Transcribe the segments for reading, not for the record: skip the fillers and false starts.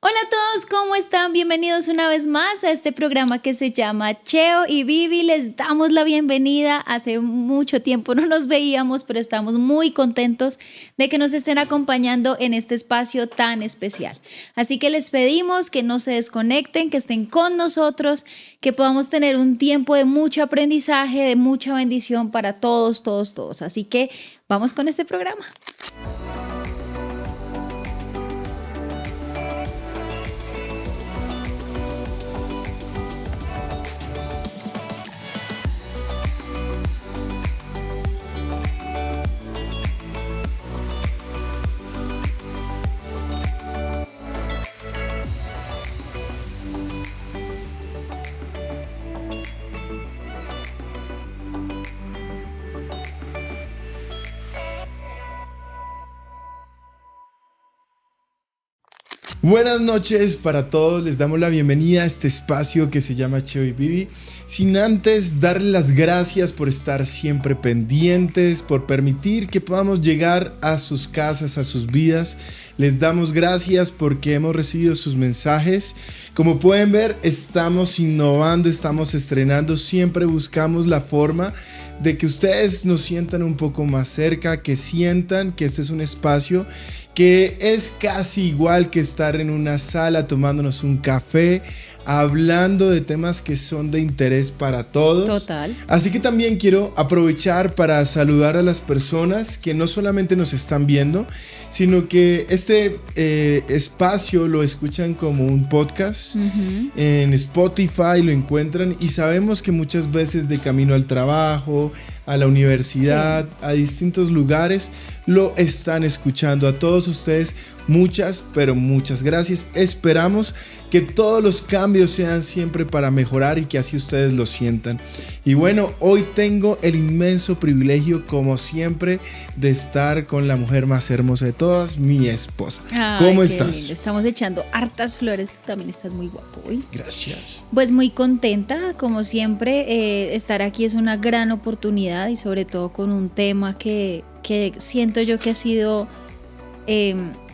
Hola a todos, ¿cómo están? Bienvenidos una vez más a este programa que se llama Cheo y Vivi. Les damos la bienvenida. Hace mucho tiempo no nos veíamos, pero estamos muy contentos de que nos estén acompañando en este espacio tan especial. Así que les pedimos que no se desconecten, que estén con nosotros, que podamos tener un tiempo de mucho aprendizaje, de mucha bendición para todos. Así que vamos con este programa. Buenas noches para todos, les damos la bienvenida a este espacio que se llama Cheo y Vivi. Sin antes darles las gracias por estar siempre pendientes, por permitir que podamos llegar a sus casas, a sus vidas. Les damos gracias porque hemos recibido sus mensajes. Como pueden ver, estamos innovando, estamos estrenando, siempre buscamos la forma de que ustedes nos sientan un poco más cerca, que sientan que este es un espacio que es casi igual que estar en una sala tomándonos un café, hablando de temas que son de interés para todos. Total. Así que también quiero aprovechar para saludar a las personas que no solamente nos están viendo, sino que este espacio lo escuchan como un podcast. En Spotify lo encuentran y sabemos que muchas veces de camino al trabajo, a la universidad, a distintos lugares, lo están escuchando. A todos ustedes, muchas, pero muchas gracias. Esperamos que todos los cambios sean siempre para mejorar y que así ustedes lo sientan. Y bueno, hoy tengo el inmenso privilegio, como siempre, de estar con la mujer más hermosa de todas, mi esposa. ¿Cómo estás? Lindo. Estamos echando hartas flores. Tú también estás muy guapo hoy. Gracias. Pues muy contenta, como siempre. Estar aquí es una gran oportunidad y sobre todo con un tema que siento yo que ha sido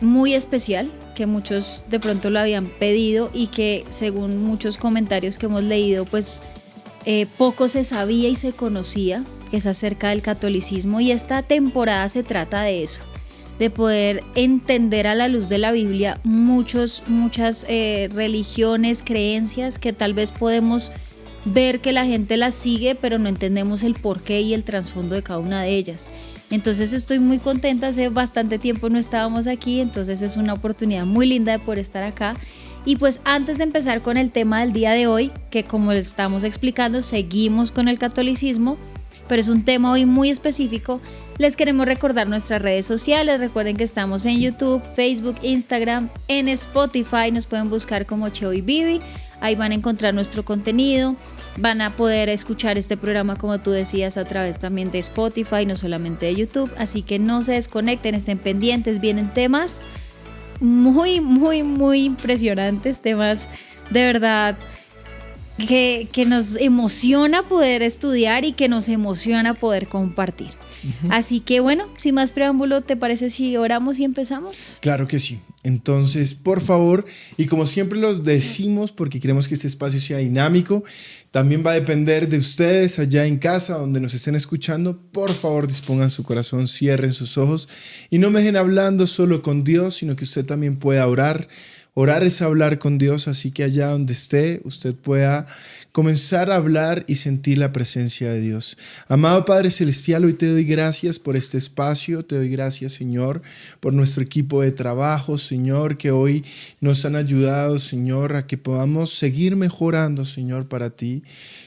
muy especial, que muchos de pronto lo habían pedido y que según muchos comentarios que hemos leído, pues poco se sabía y se conocía, que es acerca del catolicismo, y esta temporada se trata de eso, de poder entender a la luz de la Biblia muchas religiones, creencias que tal vez podemos ver que la gente las sigue, pero no entendemos el porqué y el trasfondo de cada una de ellas. Entonces estoy muy contenta, hace bastante tiempo no estábamos aquí, entonces es una oportunidad muy linda de poder estar acá. Y pues antes de empezar con el tema del día de hoy, que como les estamos explicando, seguimos con el catolicismo, pero es un tema hoy muy específico, les queremos recordar nuestras redes sociales. Recuerden que estamos en YouTube, Facebook, Instagram, en Spotify, nos pueden buscar como Cheo y Vivi, ahí van a encontrar nuestro contenido. Van a poder escuchar este programa, como tú decías, a través también de Spotify, no solamente de YouTube. Así que no se desconecten, estén pendientes. Vienen temas muy impresionantes, temas de verdad que nos emociona poder estudiar y que nos emociona poder compartir. Así que bueno, sin más preámbulo, ¿te parece si oramos y empezamos? Claro que sí. Entonces, por favor, y como siempre los decimos porque queremos que este espacio sea dinámico, también va a depender de ustedes allá en casa donde nos estén escuchando. Por favor, dispongan su corazón, cierren sus ojos y no me dejen hablando solo con Dios, sino que usted también pueda orar. Orar es hablar con Dios, así que allá donde esté, usted pueda comenzar a hablar y sentir la presencia de Dios. Amado Padre Celestial, hoy te doy gracias por este espacio, te doy gracias, Señor, por nuestro equipo de trabajo, Señor, que hoy nos han ayudado, Señor, a que podamos seguir mejorando, Señor, para ti.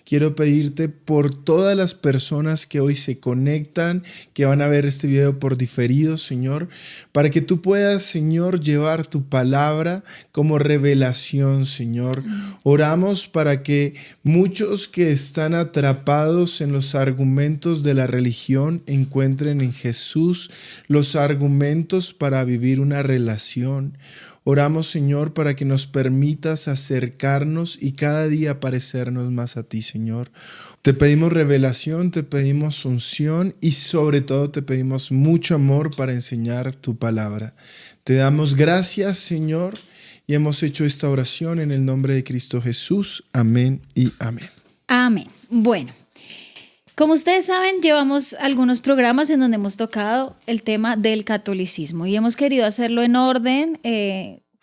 Quiero pedirte por todas las personas que hoy se conectan, que van a ver este video por diferido, Señor, para que tú puedas, Señor, llevar tu palabra como revelación, Señor. Oramos para que muchos que están atrapados en los argumentos de la religión encuentren en Jesús los argumentos para vivir una relación. Oramos, Señor, para que nos permitas acercarnos y cada día parecernos más a ti, Señor. Te pedimos revelación, te pedimos unción y sobre todo te pedimos mucho amor para enseñar tu palabra. Te damos gracias, Señor, y hemos hecho esta oración en el nombre de Cristo Jesús. Amén y amén. Amén. Bueno, como ustedes saben, llevamos algunos programas en donde hemos tocado el tema del catolicismo y hemos querido hacerlo en orden,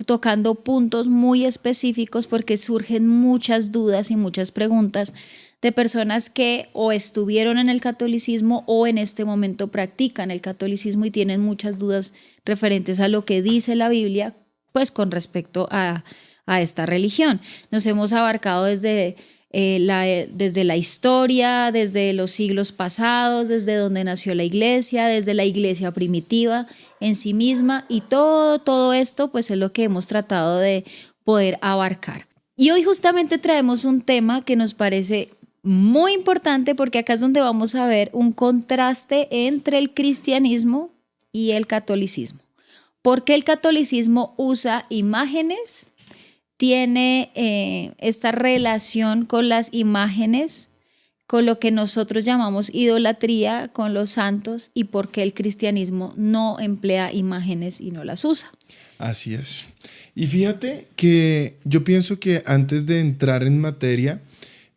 tocando puntos muy específicos porque surgen muchas dudas y muchas preguntas de personas que o estuvieron en el catolicismo o en este momento practican el catolicismo y tienen muchas dudas referentes a lo que dice la Biblia, pues con respecto a esta religión. Nos hemos abarcado desde la historia, desde los siglos pasados, desde donde nació la iglesia, desde la iglesia primitiva en sí misma, y todo esto pues es lo que hemos tratado de poder abarcar. Y hoy justamente traemos un tema que nos parece muy importante porque acá es donde vamos a ver un contraste entre el cristianismo y el catolicismo. Porque el catolicismo usa imágenes, tiene esta relación con las imágenes, con lo que nosotros llamamos idolatría, con los santos, y por qué el cristianismo no emplea imágenes y no las usa. Así es. Y fíjate que yo pienso que antes de entrar en materia,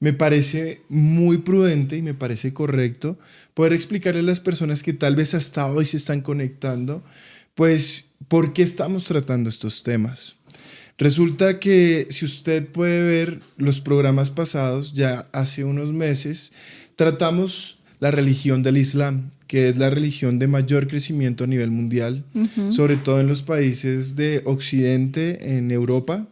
me parece muy prudente y me parece correcto poder explicarle a las personas que tal vez hasta hoy se están conectando, pues, ¿por qué estamos tratando estos temas? Resulta que si usted puede ver los programas pasados, ya hace unos meses, tratamos la religión del Islam, que es la religión de mayor crecimiento a nivel mundial, sobre todo en los países de Occidente, en Europa,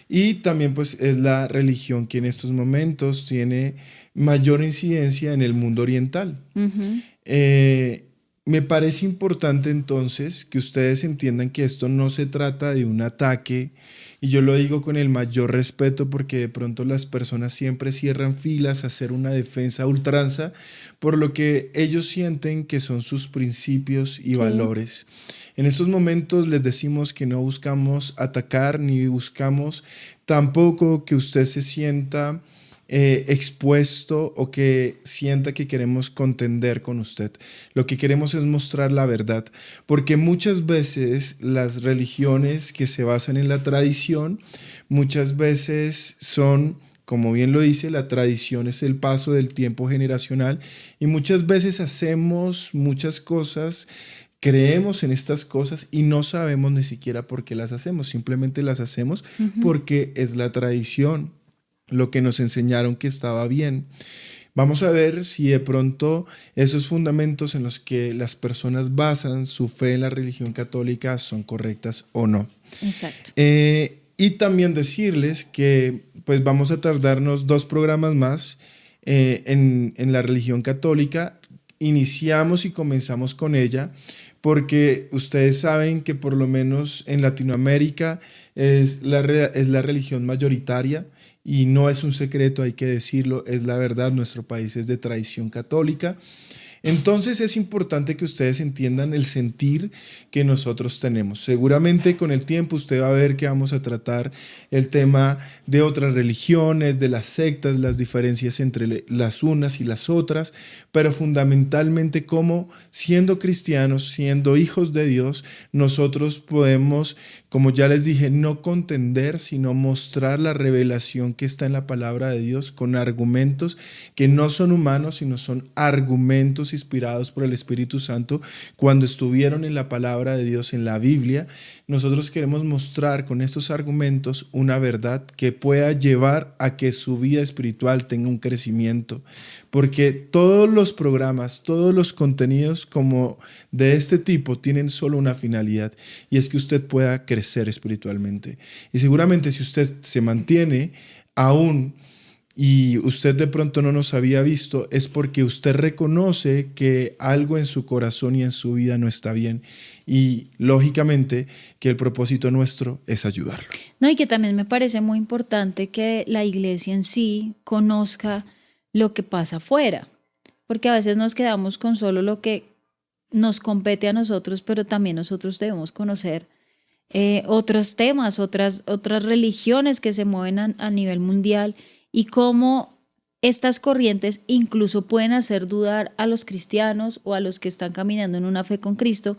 y también pues es la religión que en estos momentos tiene mayor incidencia en el mundo oriental. Me parece importante entonces que ustedes entiendan que esto no se trata de un ataque, y yo lo digo con el mayor respeto porque de pronto las personas siempre cierran filas a hacer una defensa a ultranza por lo que ellos sienten que son sus principios y valores. En estos momentos les decimos que no buscamos atacar ni buscamos tampoco que usted se sienta expuesto o que sienta que queremos contender con usted. Lo que queremos es mostrar la verdad, porque muchas veces las religiones que se basan en la tradición, muchas veces son, como bien lo dice, la tradición es el paso del tiempo generacional y muchas veces hacemos muchas cosas, creemos en estas cosas y no sabemos ni siquiera por qué las hacemos, simplemente las hacemos porque es la tradición, lo que nos enseñaron que estaba bien. Vamos a ver si de pronto esos fundamentos en los que las personas basan su fe en la religión católica son correctas o no. Exacto. Y también decirles que pues vamos a tardarnos 2 programas más en la religión católica. Iniciamos y comenzamos con ella porque ustedes saben que por lo menos en Latinoamérica es la religión mayoritaria. Y no es un secreto, hay que decirlo, es la verdad, nuestro país es de tradición católica. Entonces es importante que ustedes entiendan el sentir que nosotros tenemos. Seguramente con el tiempo usted va a ver que vamos a tratar el tema de otras religiones, de las sectas, las diferencias entre las unas y las otras, pero fundamentalmente cómo siendo cristianos, siendo hijos de Dios, nosotros podemos, como ya les dije, no contender, sino mostrar la revelación que está en la palabra de Dios con argumentos que no son humanos, sino son argumentos inspirados por el Espíritu Santo. Cuando estuvieron en la palabra de Dios, en la Biblia, nosotros queremos mostrar con estos argumentos una verdad que pueda llevar a que su vida espiritual tenga un crecimiento. Porque todos los programas, todos los contenidos como de este tipo tienen solo una finalidad, y es que usted pueda crecer espiritualmente. Y seguramente si usted se mantiene aún y usted de pronto no nos había visto, es porque usted reconoce que algo en su corazón y en su vida no está bien. Y lógicamente que el propósito nuestro es ayudarlo. No, y que también me parece muy importante que la iglesia en sí conozca lo que pasa afuera, porque a veces nos quedamos con solo lo que nos compete a nosotros, pero también nosotros debemos conocer otros temas, otras religiones que se mueven a nivel mundial y cómo estas corrientes incluso pueden hacer dudar a los cristianos o a los que están caminando en una fe con Cristo,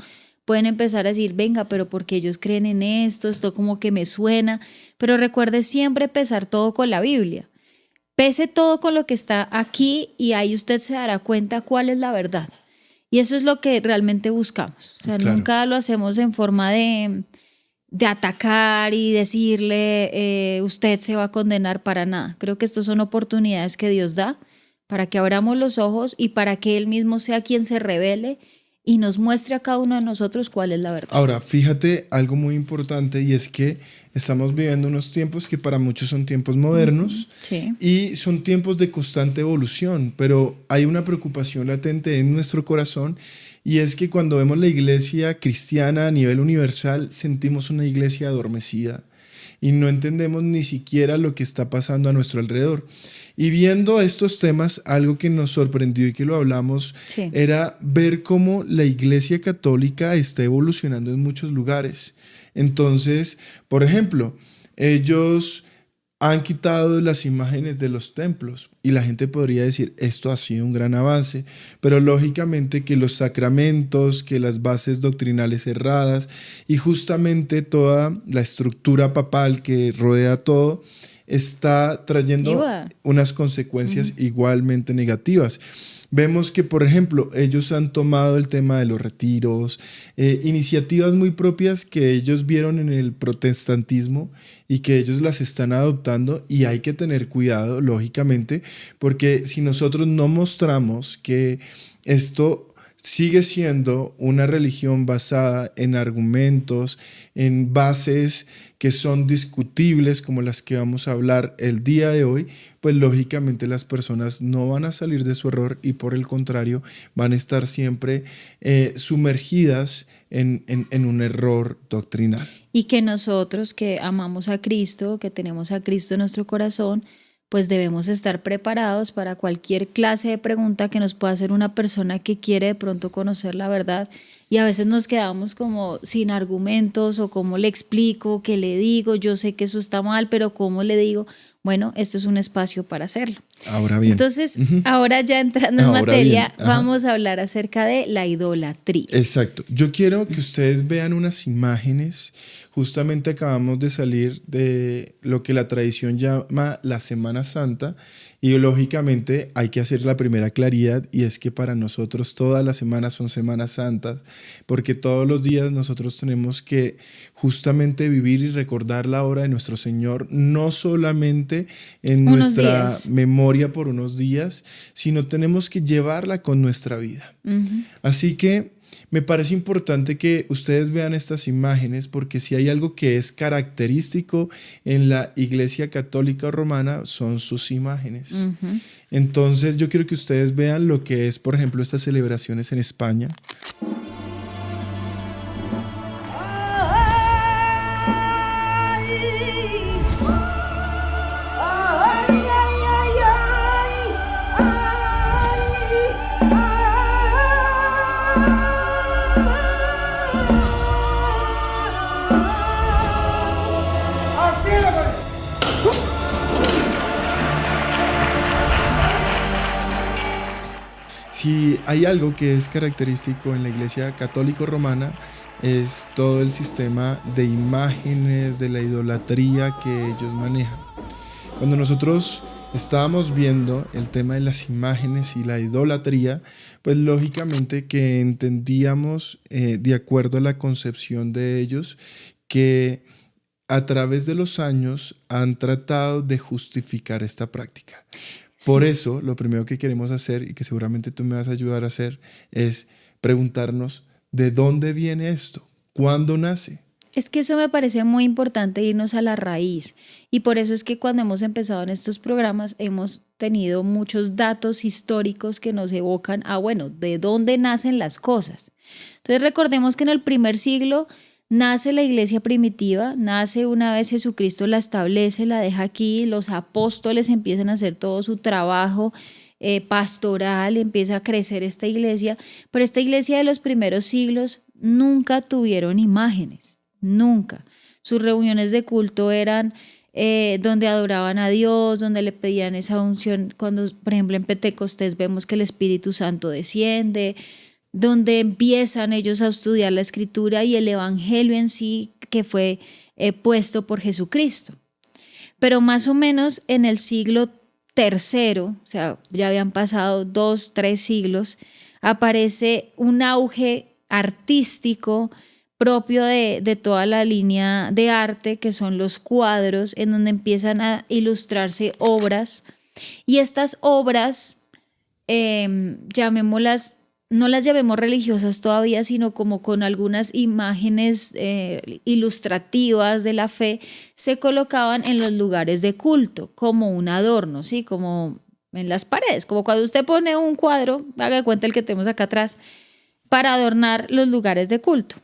pueden empezar a decir, venga, pero ¿por qué ellos creen en esto? Esto como que me suena. Pero recuerde siempre pesar todo con la Biblia. Pese todo con lo que está aquí y ahí usted se dará cuenta cuál es la verdad. Y eso es lo que realmente buscamos. O sea, nunca lo hacemos en forma de atacar y decirle, usted se va a condenar, para nada. Creo que estas son oportunidades que Dios da para que abramos los ojos y para que Él mismo sea quien se revele y nos muestre a cada uno de nosotros cuál es la verdad. Ahora, fíjate algo muy importante, y es que estamos viviendo unos tiempos que para muchos son tiempos modernos, sí, y son tiempos de constante evolución, pero hay una preocupación latente en nuestro corazón, y es que cuando vemos la iglesia cristiana a nivel universal, sentimos una iglesia adormecida y no entendemos ni siquiera lo que está pasando a nuestro alrededor. Y viendo estos temas, algo que nos sorprendió y que lo hablamos, sí, era ver cómo la Iglesia Católica está evolucionando en muchos lugares. Entonces, por ejemplo, ellos han quitado las imágenes de los templos y la gente podría decir, esto ha sido un gran avance, pero lógicamente que los sacramentos, que las bases doctrinales erradas y justamente toda la estructura papal que rodea todo, está trayendo unas consecuencias igualmente negativas. Vemos que, por ejemplo, ellos han tomado el tema de los retiros, iniciativas muy propias que ellos vieron en el protestantismo y que ellos las están adoptando, y hay que tener cuidado, lógicamente, porque si nosotros no mostramos que esto sigue siendo una religión basada en argumentos, en bases que son discutibles como las que vamos a hablar el día de hoy, pues lógicamente las personas no van a salir de su error y por el contrario van a estar siempre sumergidas en un error doctrinal. Y que nosotros que amamos a Cristo, que tenemos a Cristo en nuestro corazón, pues debemos estar preparados para cualquier clase de pregunta que nos pueda hacer una persona que quiere de pronto conocer la verdad, y a veces nos quedamos como sin argumentos o cómo le explico, qué le digo, yo sé que eso está mal, pero cómo le digo. Bueno, esto es un espacio para hacerlo. Ahora bien. Entonces, ahora ya entrando en materia, vamos a hablar acerca de la idolatría. Exacto. Yo quiero que ustedes vean unas imágenes. Justamente acabamos de salir de lo que la tradición llama la Semana Santa, y lógicamente hay que hacer la primera claridad, y es que para nosotros todas las semanas son Semanas Santas, porque todos los días nosotros tenemos que justamente vivir y recordar la obra de nuestro Señor, no solamente en nuestra memoria por unos días, sino tenemos que llevarla con nuestra vida. Así que me parece importante que ustedes vean estas imágenes, porque si hay algo que es característico en la Iglesia Católica Romana son sus imágenes. Entonces yo quiero que ustedes vean lo que es, por ejemplo, estas celebraciones en España. Si hay algo que es característico en la Iglesia Católica Romana, es todo el sistema de imágenes, de la idolatría que ellos manejan. Cuando nosotros estábamos viendo el tema de las imágenes y la idolatría, pues lógicamente que entendíamos, de acuerdo a la concepción de ellos, que a través de los años han tratado de justificar esta práctica. Por eso, lo primero que queremos hacer, y que seguramente tú me vas a ayudar a hacer, es preguntarnos ¿de dónde viene esto? ¿Cuándo nace? Es que eso me parece muy importante, irnos a la raíz. Y por eso es que cuando hemos empezado en estos programas hemos tenido muchos datos históricos que nos evocan a, bueno, ¿de dónde nacen las cosas? Entonces recordemos que en el primer siglo nace la iglesia primitiva, nace una vez Jesucristo la establece, la deja aquí, los apóstoles empiezan a hacer todo su trabajo pastoral, empieza a crecer esta iglesia, pero esta iglesia de los primeros siglos nunca tuvieron imágenes, nunca. Sus reuniones de culto eran donde adoraban a Dios, donde le pedían esa unción, cuando por ejemplo en Pentecostés vemos que el Espíritu Santo desciende. donde empiezan ellos a estudiar la escritura y el evangelio en sí que fue puesto por Jesucristo. Pero más o menos en el siglo III, o sea, ya habían pasado 2, 3 siglos, aparece un auge artístico propio de toda la línea de arte, que son los cuadros, en donde empiezan a ilustrarse obras. Y estas obras, llamémoslas, no las llamemos religiosas todavía, sino como con algunas imágenes ilustrativas de la fe, se colocaban en los lugares de culto como un adorno, ¿sí? Como en las paredes, como cuando usted pone un cuadro, haga de cuenta el que tenemos acá atrás, para adornar los lugares de culto.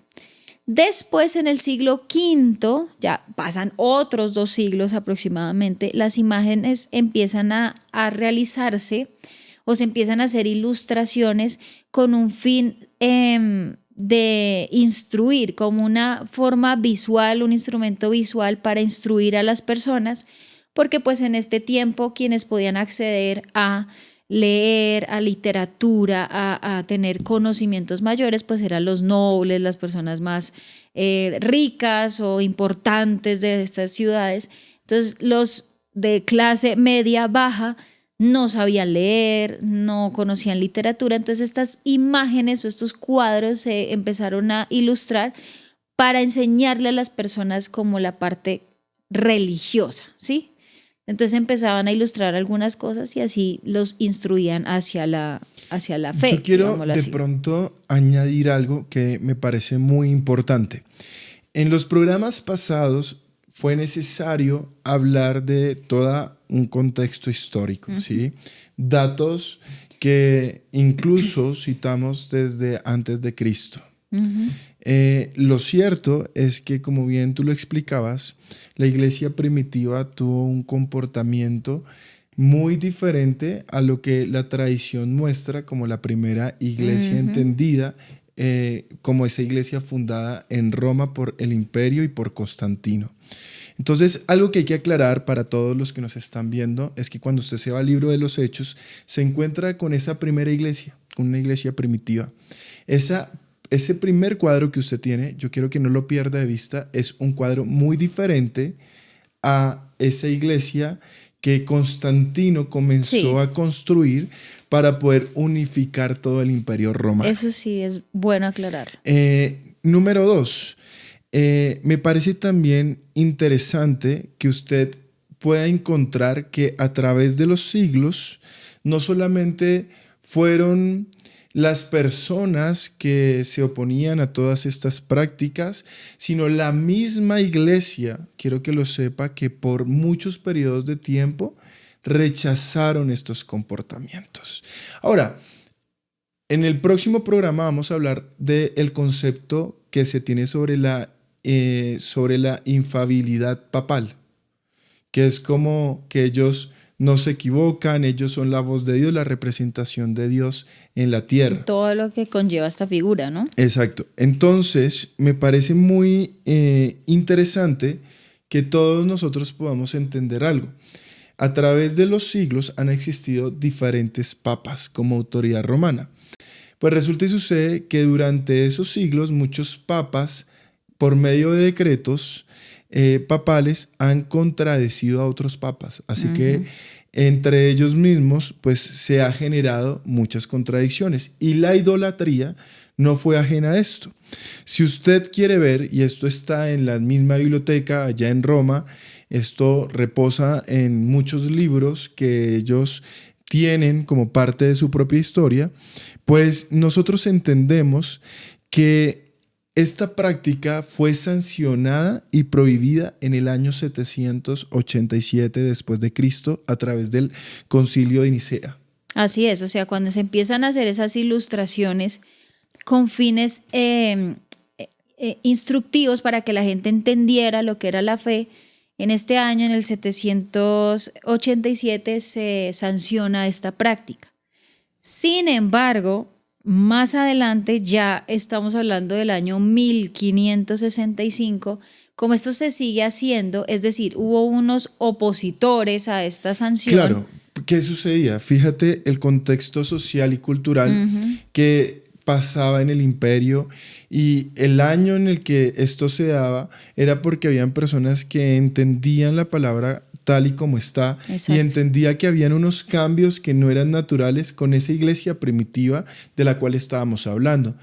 Después, en el siglo V, ya pasan otros 2 siglos aproximadamente, las imágenes empiezan a realizarse o se empiezan a hacer ilustraciones con un fin de instruir, como una forma visual, un instrumento visual para instruir a las personas, porque pues en este tiempo quienes podían acceder a leer, a literatura, a tener conocimientos mayores, pues eran los nobles, las personas más ricas o importantes de estas ciudades. Entonces los de clase media baja no sabían leer, no conocían literatura, entonces estas imágenes o estos cuadros se empezaron a ilustrar para enseñarle a las personas como la parte religiosa, ¿sí? Entonces empezaban a ilustrar algunas cosas y así los instruían hacia la fe. Yo quiero de pronto añadir algo que me parece muy importante. En los programas pasados fue necesario hablar de todo un contexto histórico, ¿sí? Datos que incluso citamos desde antes de Cristo. Lo cierto es que, como bien tú lo explicabas, la iglesia primitiva tuvo un comportamiento muy diferente a lo que la tradición muestra como la primera iglesia entendida, como esa iglesia fundada en Roma por el imperio y por Constantino. Entonces, algo que hay que aclarar para todos los que nos están viendo es que cuando usted se va al libro de los Hechos, se encuentra con esa primera iglesia, con una iglesia primitiva. Ese primer cuadro que usted tiene, yo quiero que no lo pierda de vista, es un cuadro muy diferente a esa iglesia que Constantino comenzó a construir para poder unificar todo el imperio romano. Eso sí, es bueno aclararlo. Número 2, me parece también interesante que usted pueda encontrar que a través de los siglos no solamente fueron las personas que se oponían a todas estas prácticas, sino la misma iglesia, quiero que lo sepa, que por muchos periodos de tiempo rechazaron estos comportamientos. Ahora, en el próximo programa vamos a hablar del concepto que se tiene sobre la infalibilidad papal, que es como que ellos no se equivocan, ellos son la voz de Dios, la representación de Dios en la tierra. Todo lo que conlleva esta figura, ¿no? Exacto. Entonces, me parece muy interesante que todos nosotros podamos entender algo. A través de los siglos han existido diferentes papas como autoridad romana. Pues resulta y sucede que durante esos siglos muchos papas, por medio de decretos papales, han contradecido a otros papas. Así que entre ellos mismos pues se ha generado muchas contradicciones y la idolatría no fue ajena a esto. Si usted quiere ver, y esto está en la misma biblioteca allá en Roma, esto reposa en muchos libros que ellos tienen como parte de su propia historia, pues nosotros entendemos que esta práctica fue sancionada y prohibida en el año 787 después de Cristo a través del Concilio de Nicea. Así es, o sea, cuando se empiezan a hacer esas ilustraciones con fines instructivos para que la gente entendiera lo que era la fe, en este año, en el 787, se sanciona esta práctica. Sin embargo, más adelante, ya estamos hablando del año 1565, como esto se sigue haciendo, es decir, hubo unos opositores a esta sanción. Claro, ¿qué sucedía? Fíjate el contexto social y cultural que pasaba en el imperio, y el año en el que esto se daba era porque habían personas que entendían la palabra tal y como está. Exacto. Y entendía que habían unos cambios que no eran naturales con esa iglesia primitiva de la cual estábamos hablando.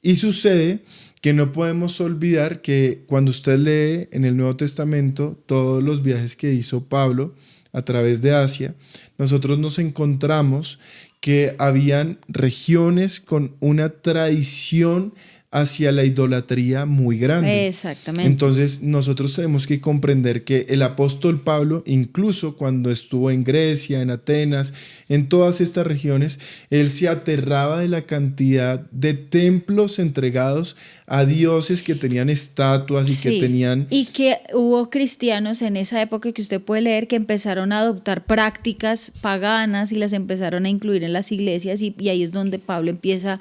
Y sucede que no podemos olvidar que cuando usted lee en el Nuevo Testamento todos los viajes que hizo Pablo a través de Asia, nosotros nos encontramos que habían regiones con una tradición hacia la idolatría muy grande. Exactamente. Entonces nosotros tenemos que comprender que el apóstol Pablo, incluso cuando estuvo en Grecia, en Atenas, en todas estas regiones, él se aterraba de la cantidad de templos entregados a dioses que tenían estatuas y que tenían... Y que hubo cristianos en esa época que usted puede leer que empezaron a adoptar prácticas paganas y las empezaron a incluir en las iglesias, y ahí es donde Pablo empieza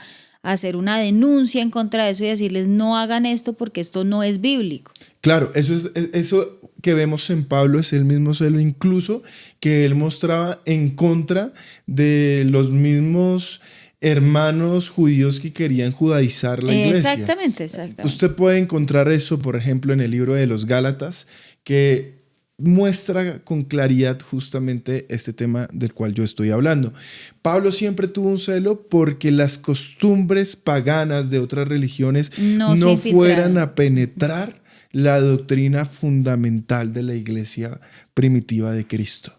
a hacer una denuncia en contra de eso y decirles no hagan esto porque esto no es bíblico. Claro, eso que vemos en Pablo es el mismo celo incluso que él mostraba en contra de los mismos hermanos judíos que querían judaizar la iglesia. Exactamente. Usted puede encontrar eso, por ejemplo, en el libro de los Gálatas, que muestra con claridad justamente este tema del cual yo estoy hablando. Pablo siempre tuvo un celo porque las costumbres paganas de otras religiones no fueran a penetrar la doctrina fundamental de la iglesia primitiva de Cristo.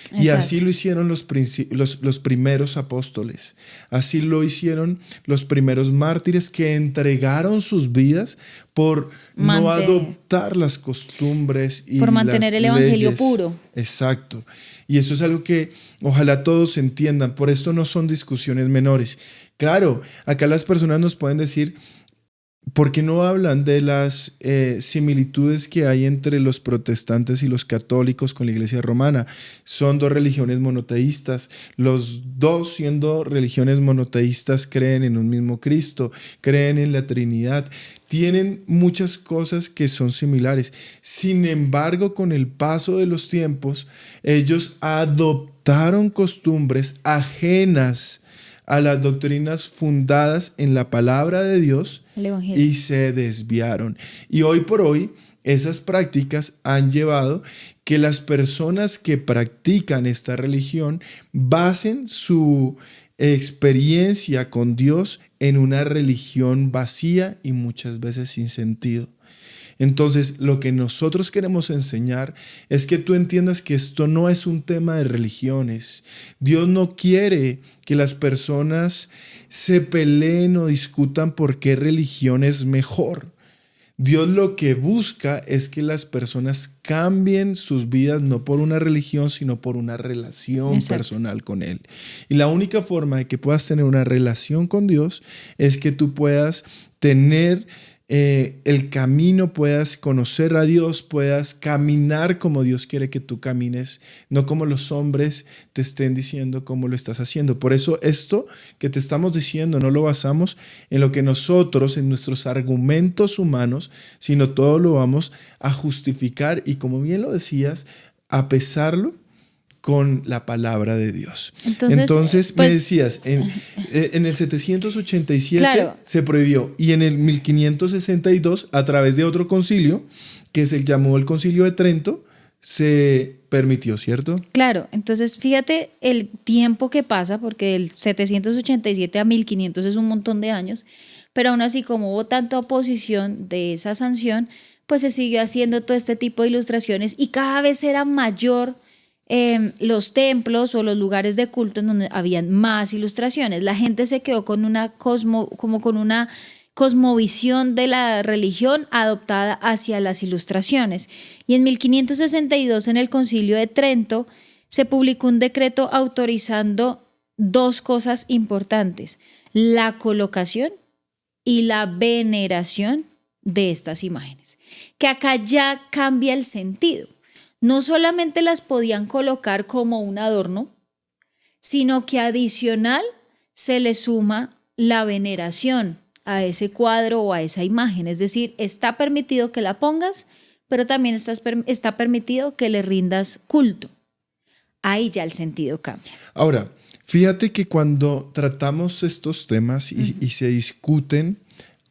Exacto. Y así lo hicieron los primeros apóstoles, así lo hicieron los primeros mártires que entregaron sus vidas por no adoptar las costumbres y por mantener el evangelio puro. Exacto. Y eso es algo que ojalá todos entiendan. Por esto no son discusiones menores. Claro, acá las personas nos pueden decir, ¿por qué no hablan de las similitudes que hay entre los protestantes y los católicos con la iglesia romana? Son dos religiones monoteístas. Los dos, siendo religiones monoteístas, creen en un mismo Cristo, creen en la Trinidad. Tienen muchas cosas que son similares. Sin embargo, con el paso de los tiempos, ellos adoptaron costumbres ajenas a las doctrinas fundadas en la palabra de Dios y se desviaron. Y hoy por hoy esas prácticas han llevado que las personas que practican esta religión basen su experiencia con Dios en una religión vacía y muchas veces sin sentido. Entonces, lo que nosotros queremos enseñar es que tú entiendas que esto no es un tema de religiones. Dios no quiere que las personas se peleen o discutan por qué religión es mejor. Dios lo que busca es que las personas cambien sus vidas no por una religión, sino por una relación personal con Él. Y la única forma de que puedas tener una relación con Dios es que tú puedas tener el camino, puedas conocer a Dios, puedas caminar como Dios quiere que tú camines, no como los hombres te estén diciendo cómo lo estás haciendo. Por eso esto que te estamos diciendo no lo basamos en lo que nosotros, en nuestros argumentos humanos, sino todo lo vamos a justificar y, como bien lo decías, a pesarlo con la palabra de Dios. Entonces pues, me decías, en el 787 se prohibió, y en el 1562, a través de otro concilio, que se llamó el Concilio de Trento, se permitió, ¿cierto? Claro, entonces fíjate el tiempo que pasa, porque del 787 a 1500 es un montón de años, pero aún así, como hubo tanta oposición de esa sanción, pues se siguió haciendo todo este tipo de ilustraciones y cada vez era mayor los templos o los lugares de culto en donde habían más ilustraciones. La gente se quedó con una cosmovisión de la religión adoptada hacia las ilustraciones. Y en 1562, en el Concilio de Trento, se publicó un decreto autorizando dos cosas importantes: la colocación y la veneración de estas imágenes, que acá ya cambia el sentido. No solamente las podían colocar como un adorno, sino que adicional se le suma la veneración a ese cuadro o a esa imagen. Es decir, está permitido que la pongas, pero también está permitido que le rindas culto. Ahí ya el sentido cambia. Ahora, Fíjate que cuando tratamos estos temas y se discuten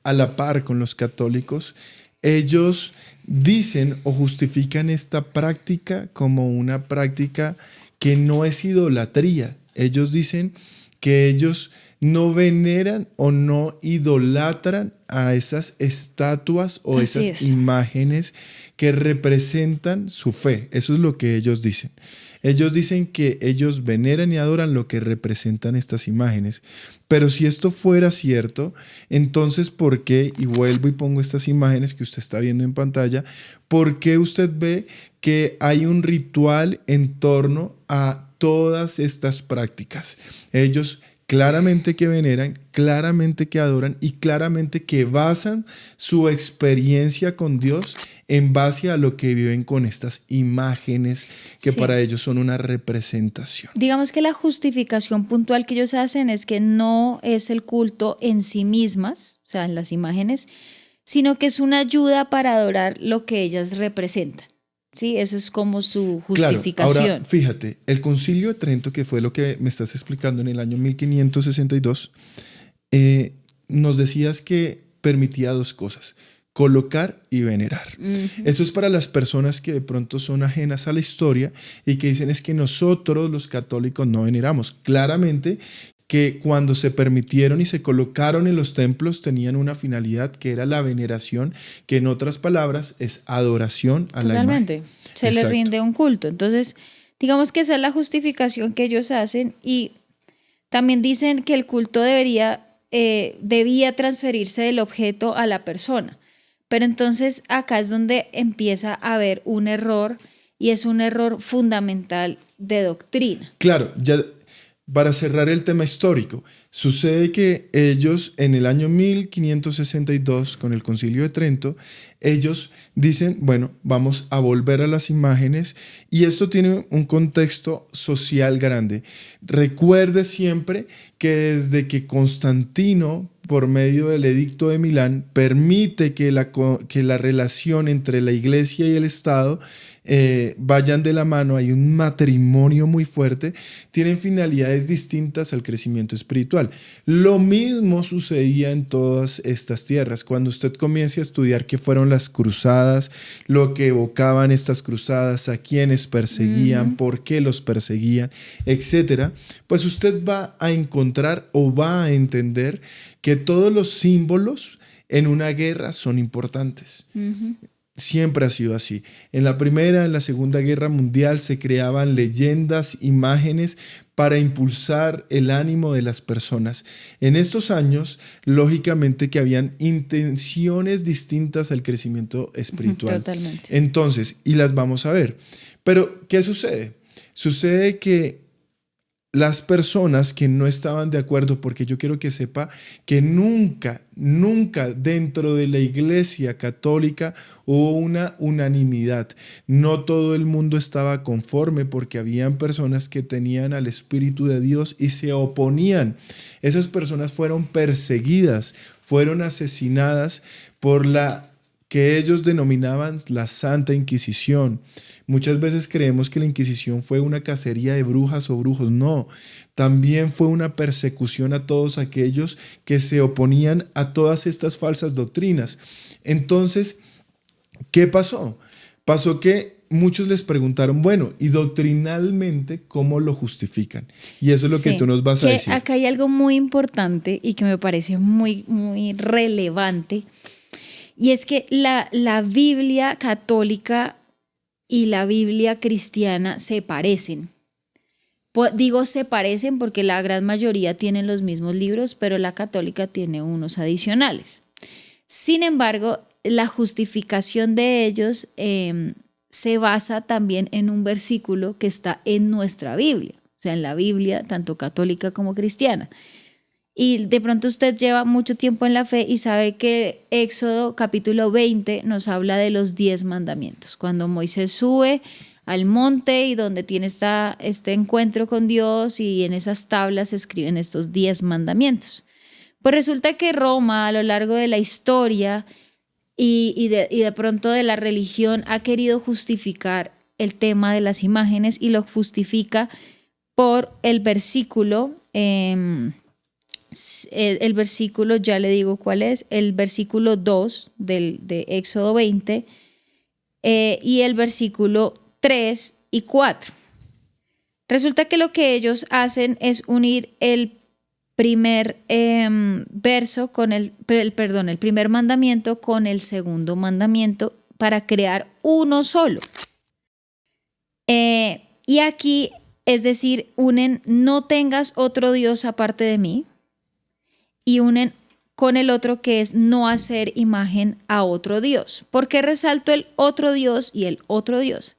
a la par con los católicos, ellos dicen o justifican esta práctica como una práctica que no es idolatría. Ellos dicen que ellos no veneran o no idolatran a esas estatuas o Así esas es. imágenes que representan su fe. Eso es lo que ellos dicen. Ellos dicen que ellos veneran y adoran lo que representan estas imágenes. Pero si esto fuera cierto, entonces ¿por qué? Y vuelvo y pongo estas imágenes que usted está viendo en pantalla. ¿Por qué usted ve que hay un ritual en torno a todas estas prácticas? Ellos claramente que veneran, claramente que adoran y claramente que basan su experiencia con Dios en base a lo que viven con estas imágenes que Sí. para ellos son una representación. Digamos que la justificación puntual que ellos hacen es que no es el culto en sí mismas, o sea, en las imágenes, sino que es una ayuda para adorar lo que ellas representan. Sí, eso es como su Claro, justificación. ahora fíjate, el Concilio de Trento, que fue lo que me estás explicando en el año 1562, nos decías que permitía dos cosas: colocar y venerar. Eso es para las personas que de pronto son ajenas a la historia y que dicen es que nosotros los católicos no veneramos. Claramente que cuando se permitieron y se colocaron en los templos tenían una finalidad que era la veneración, que en otras palabras es adoración a la imagen. Totalmente. Se le Exacto. rinde un culto. Entonces, digamos que esa es la justificación que ellos hacen y también dicen que el culto debía transferirse del objeto a la persona. Pero entonces acá es donde empieza a haber un error y es un error fundamental de doctrina. Claro, ya para cerrar el tema histórico, sucede que ellos en el año 1562, con el Concilio de Trento, ellos dicen, bueno, vamos a volver a las imágenes, y esto tiene un contexto social grande. Recuerde siempre que desde que Constantino, por medio del Edicto de Milán, permite que la relación entre la Iglesia y el Estado vayan de la mano, hay un matrimonio muy fuerte, tienen finalidades distintas al crecimiento espiritual. Lo mismo sucedía en todas estas tierras. Cuando usted comience a estudiar qué fueron las cruzadas, lo que evocaban estas cruzadas, a quienes perseguían, por qué los perseguían, etcétera, pues usted va a encontrar o va a entender que todos los símbolos en una guerra son importantes. Siempre ha sido así. En la Primera, en la Segunda Guerra Mundial se creaban leyendas, imágenes para impulsar el ánimo de las personas. En estos años, lógicamente que habían intenciones distintas al crecimiento espiritual. Totalmente. Entonces, y las vamos a ver. Pero, ¿qué sucede? Sucede que las personas que no estaban de acuerdo, porque yo quiero que sepa que nunca dentro de la Iglesia Católica hubo una unanimidad. No todo el mundo estaba conforme porque habían personas que tenían al Espíritu de Dios y se oponían. Esas personas fueron perseguidas, fueron asesinadas por la que ellos denominaban la Santa Inquisición. Muchas veces creemos que la Inquisición fue una cacería de brujas o brujos. No, también fue una persecución a todos aquellos que se oponían a todas estas falsas doctrinas. Entonces, ¿qué pasó? Pasó que muchos les preguntaron, bueno, y doctrinalmente, ¿cómo lo justifican? Y eso es lo que tú nos vas a decir. Acá hay algo muy importante y que me parece muy, muy relevante. Y es que la Biblia católica y la Biblia cristiana se parecen. Digo se parecen porque la gran mayoría tienen los mismos libros, pero la católica tiene unos adicionales. Sin embargo, la justificación de ellos se basa también en un versículo que está en nuestra Biblia, o sea, en la Biblia tanto católica como cristiana. Y de pronto usted lleva mucho tiempo en la fe y sabe que Éxodo capítulo 20 nos habla de los 10 mandamientos. Cuando Moisés sube al monte y donde tiene este encuentro con Dios y en esas tablas se escriben estos 10 mandamientos. Pues resulta que Roma a lo largo de la historia y de pronto de la religión ha querido justificar el tema de las imágenes y lo justifica por el versículo, ya le digo cuál es, el versículo 2 de Éxodo 20 y el versículo 3 y 4. Resulta que lo que ellos hacen es unir el primer verso con el primer mandamiento con el segundo mandamiento para crear uno solo. Y aquí, es decir, unen no tengas otro Dios aparte de mí y unen con el otro que es no hacer imagen a otro Dios. ¿Por qué resalto el otro Dios y el otro Dios?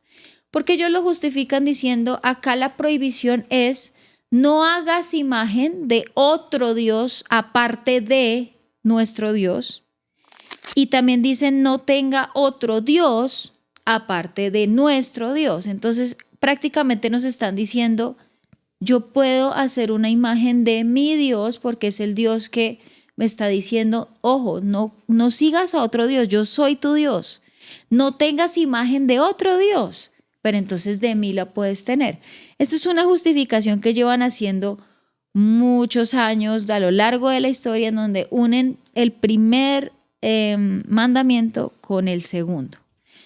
Porque ellos lo justifican diciendo acá la prohibición es no hagas imagen de otro Dios aparte de nuestro Dios. Y también dicen no tenga otro Dios aparte de nuestro Dios. Entonces prácticamente nos están diciendo yo puedo hacer una imagen de mi Dios porque es el Dios que me está diciendo, ojo, no sigas a otro Dios, yo soy tu Dios. No tengas imagen de otro Dios, pero entonces de mí la puedes tener. Esto es una justificación que llevan haciendo muchos años a lo largo de la historia en donde unen el primer mandamiento con el segundo.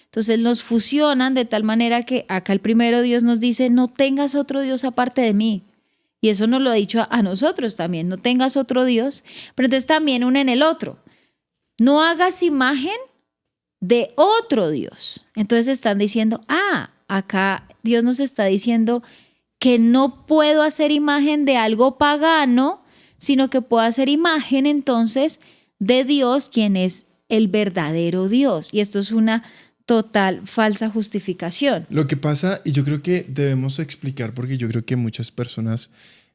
Entonces los fusionan de tal manera que acá el primero Dios nos dice, no tengas otro Dios aparte de mí. Y eso nos lo ha dicho a nosotros también, no tengas otro Dios, pero entonces también unen el otro. No hagas imagen de otro Dios. Entonces están diciendo, acá Dios nos está diciendo que no puedo hacer imagen de algo pagano, sino que puedo hacer imagen entonces de Dios, quien es el verdadero Dios. Y esto es una total falsa justificación. Lo que pasa, y yo creo que debemos explicar, porque yo creo que muchas personas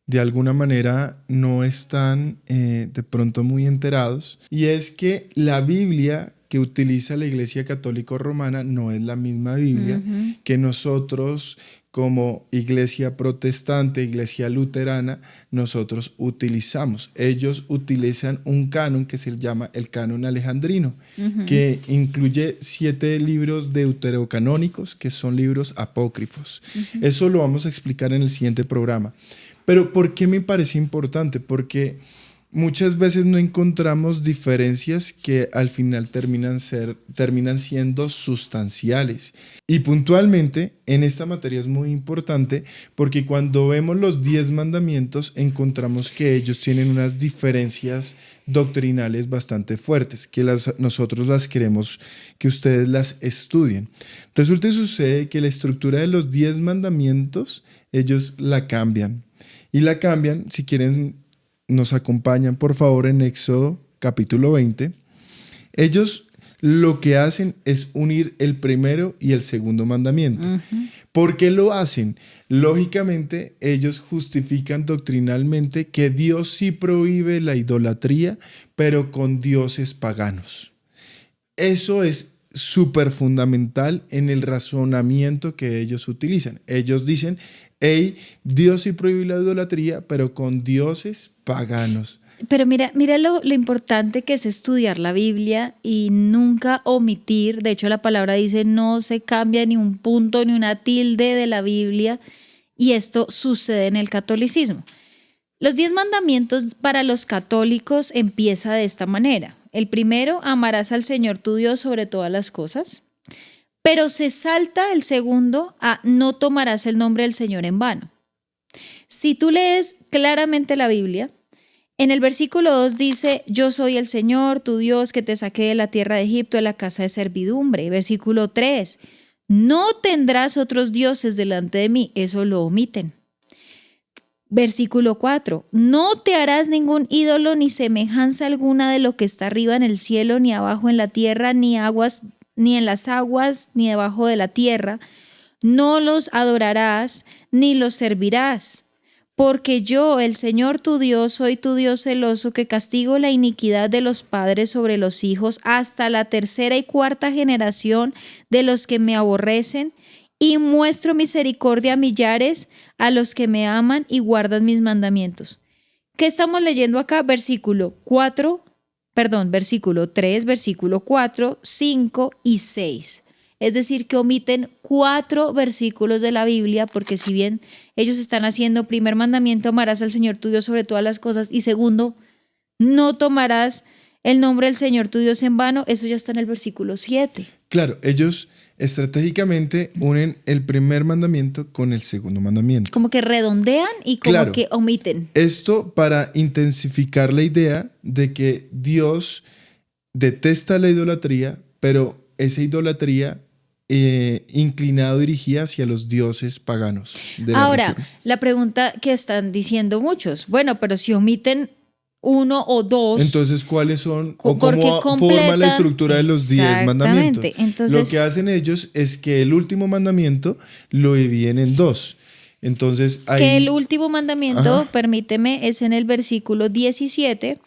de alguna manera no están de pronto muy enterados, y es que la Biblia que utiliza la Iglesia Católica Romana no es la misma Biblia que nosotros como iglesia protestante, iglesia luterana, nosotros utilizamos. Ellos utilizan un canon que se llama el canon alejandrino, que incluye 7 libros deuterocanónicos, que son libros apócrifos. Eso lo vamos a explicar en el siguiente programa. Pero ¿por qué me parece importante? Porque muchas veces no encontramos diferencias que al final terminan siendo sustanciales. Y puntualmente en esta materia es muy importante porque cuando vemos los 10 mandamientos encontramos que ellos tienen unas diferencias doctrinales bastante fuertes, que nosotros las queremos que ustedes las estudien. Resulta y sucede que la estructura de los 10 mandamientos ellos la cambian. Y la cambian, si quieren nos acompañan por favor en Éxodo capítulo 20. Ellos lo que hacen es unir el primero y el segundo mandamiento. ¿Por qué lo hacen? Lógicamente ellos justifican doctrinalmente que Dios sí prohíbe la idolatría, pero con dioses paganos. Eso es súper fundamental en el razonamiento que ellos utilizan. Ellos dicen, Dios sí prohíbe la idolatría, pero con dioses paganos. Pero mira lo importante que es estudiar la Biblia y nunca omitir. De hecho, la palabra dice no se cambia ni un punto ni una tilde de la Biblia, y esto sucede en el catolicismo. Los 10 mandamientos para los católicos empieza de esta manera. El primero, amarás al Señor tu Dios sobre todas las cosas. Pero se salta el segundo a no tomarás el nombre del Señor en vano. Si tú lees claramente la Biblia, en el versículo 2 dice, yo soy el Señor, tu Dios, que te saqué de la tierra de Egipto, de la casa de servidumbre. Versículo 3, no tendrás otros dioses delante de mí. Eso lo omiten. Versículo 4, no te harás ningún ídolo ni semejanza alguna de lo que está arriba en el cielo, ni abajo en la tierra, ni en las aguas, ni debajo de la tierra. No los adorarás, ni los servirás. Porque yo, el Señor tu Dios, soy tu Dios celoso, que castigo la iniquidad de los padres sobre los hijos hasta la 3ª y 4ª generación de los que me aborrecen, y muestro misericordia a millares a los que me aman y guardan mis mandamientos. ¿Qué estamos leyendo acá? Versículo 3, versículo 4, 5 y 6. Es decir, que omiten 4 versículos de la Biblia, porque si bien ellos están haciendo primer mandamiento, amarás al Señor tu Dios sobre todas las cosas, y segundo, no tomarás el nombre del Señor tu Dios en vano, eso ya está en el versículo 7. Claro, ellos estratégicamente unen el primer mandamiento con el segundo mandamiento. Como que redondean y como Claro. que omiten. Esto para intensificar la idea de que Dios detesta la idolatría, pero esa idolatría inclinada, dirigida hacia los dioses paganos de la Ahora, región. la pregunta que están diciendo muchos, bueno, pero si omiten 1 o 2, Entonces, ¿cuáles son o porque cómo completa, forma la estructura de los 10 mandamientos? exactamente. Entonces, lo que hacen ellos es que el último mandamiento lo dividen en 2. Entonces, ahí, que el último mandamiento, Ajá. permíteme, es en el versículo 17,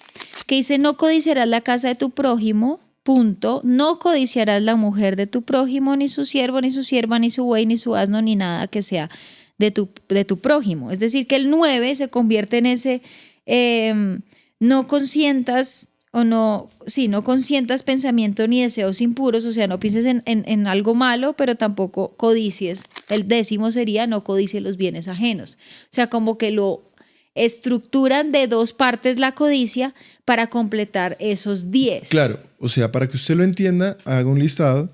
que dice, no codiciarás la casa de tu prójimo, punto, no codiciarás la mujer de tu prójimo, ni su siervo, ni su sierva, ni su buey, ni su asno, ni nada que sea de tu prójimo. Es decir, que el 9 se convierte en ese, no consientas o no, sí, no consientas pensamiento ni deseos impuros, o sea, no pienses en algo malo, pero tampoco codicies. El 10 sería no codicies los bienes ajenos. O sea, como que lo estructuran de 2 partes la codicia para completar esos 10. Claro, o sea, para que usted lo entienda, haga un listado.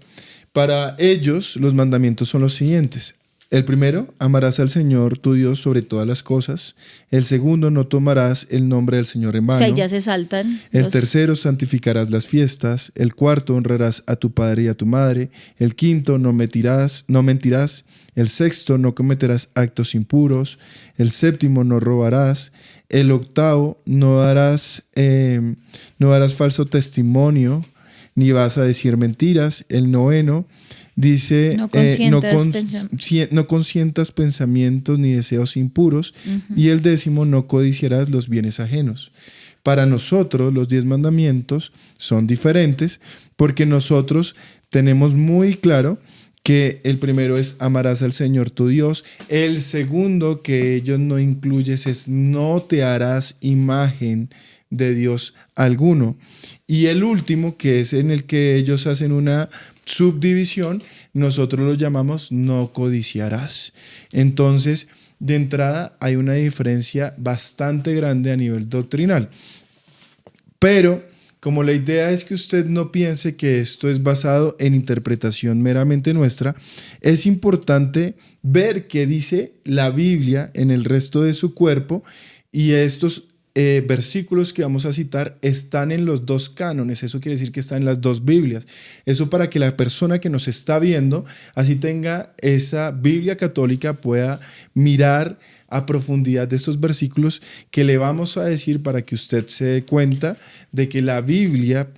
Para ellos, los mandamientos son los siguientes. El primero, amarás al Señor tu Dios sobre todas las cosas. El segundo, no tomarás el nombre del Señor en vano. O sea, ya se saltan. El tercero, santificarás las fiestas. El cuarto, honrarás a tu padre y a tu madre. El quinto, no mentirás. El sexto, no cometerás actos impuros. El séptimo, no robarás. El octavo, no darás falso testimonio, ni vas a decir mentiras. El noveno, dice, no consientas pensamientos ni deseos impuros. Y el 10, no codiciarás los bienes ajenos. Para nosotros los 10 mandamientos son diferentes porque nosotros tenemos muy claro que el primero es amarás al Señor tu Dios. El segundo que ellos no incluyes es no te harás imagen de Dios alguno. Y el último, que es en el que ellos hacen una subdivisión, nosotros lo llamamos no codiciarás. Entonces, de entrada hay una diferencia bastante grande a nivel doctrinal. Pero como la idea es que usted no piense que esto es basado en interpretación meramente nuestra, es importante ver qué dice la Biblia en el resto de su cuerpo, y estos versículos que vamos a citar están en los 2 cánones. Eso quiere decir que están en las 2 Biblias. Eso para que la persona que nos está viendo así tenga esa Biblia católica, pueda mirar a profundidad de estos versículos que le vamos a decir para que usted se dé cuenta de que la Biblia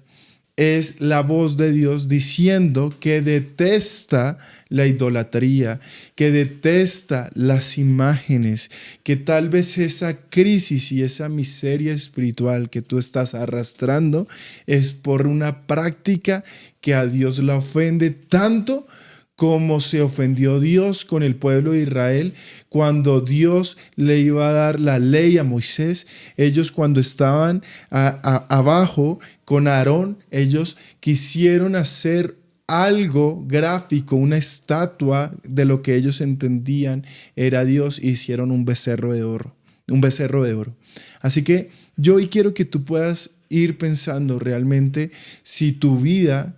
es la voz de Dios diciendo que detesta la idolatría, que detesta las imágenes, que tal vez esa crisis y esa miseria espiritual que tú estás arrastrando es por una práctica que a Dios la ofende tanto como se ofendió Dios con el pueblo de Israel cuando Dios le iba a dar la ley a Moisés. Ellos, cuando estaban abajo con Aarón, ellos quisieron hacer algo gráfico, una estatua de lo que ellos entendían era Dios, e hicieron un becerro de oro. Así que yo hoy quiero que tú puedas ir pensando realmente si tu vida,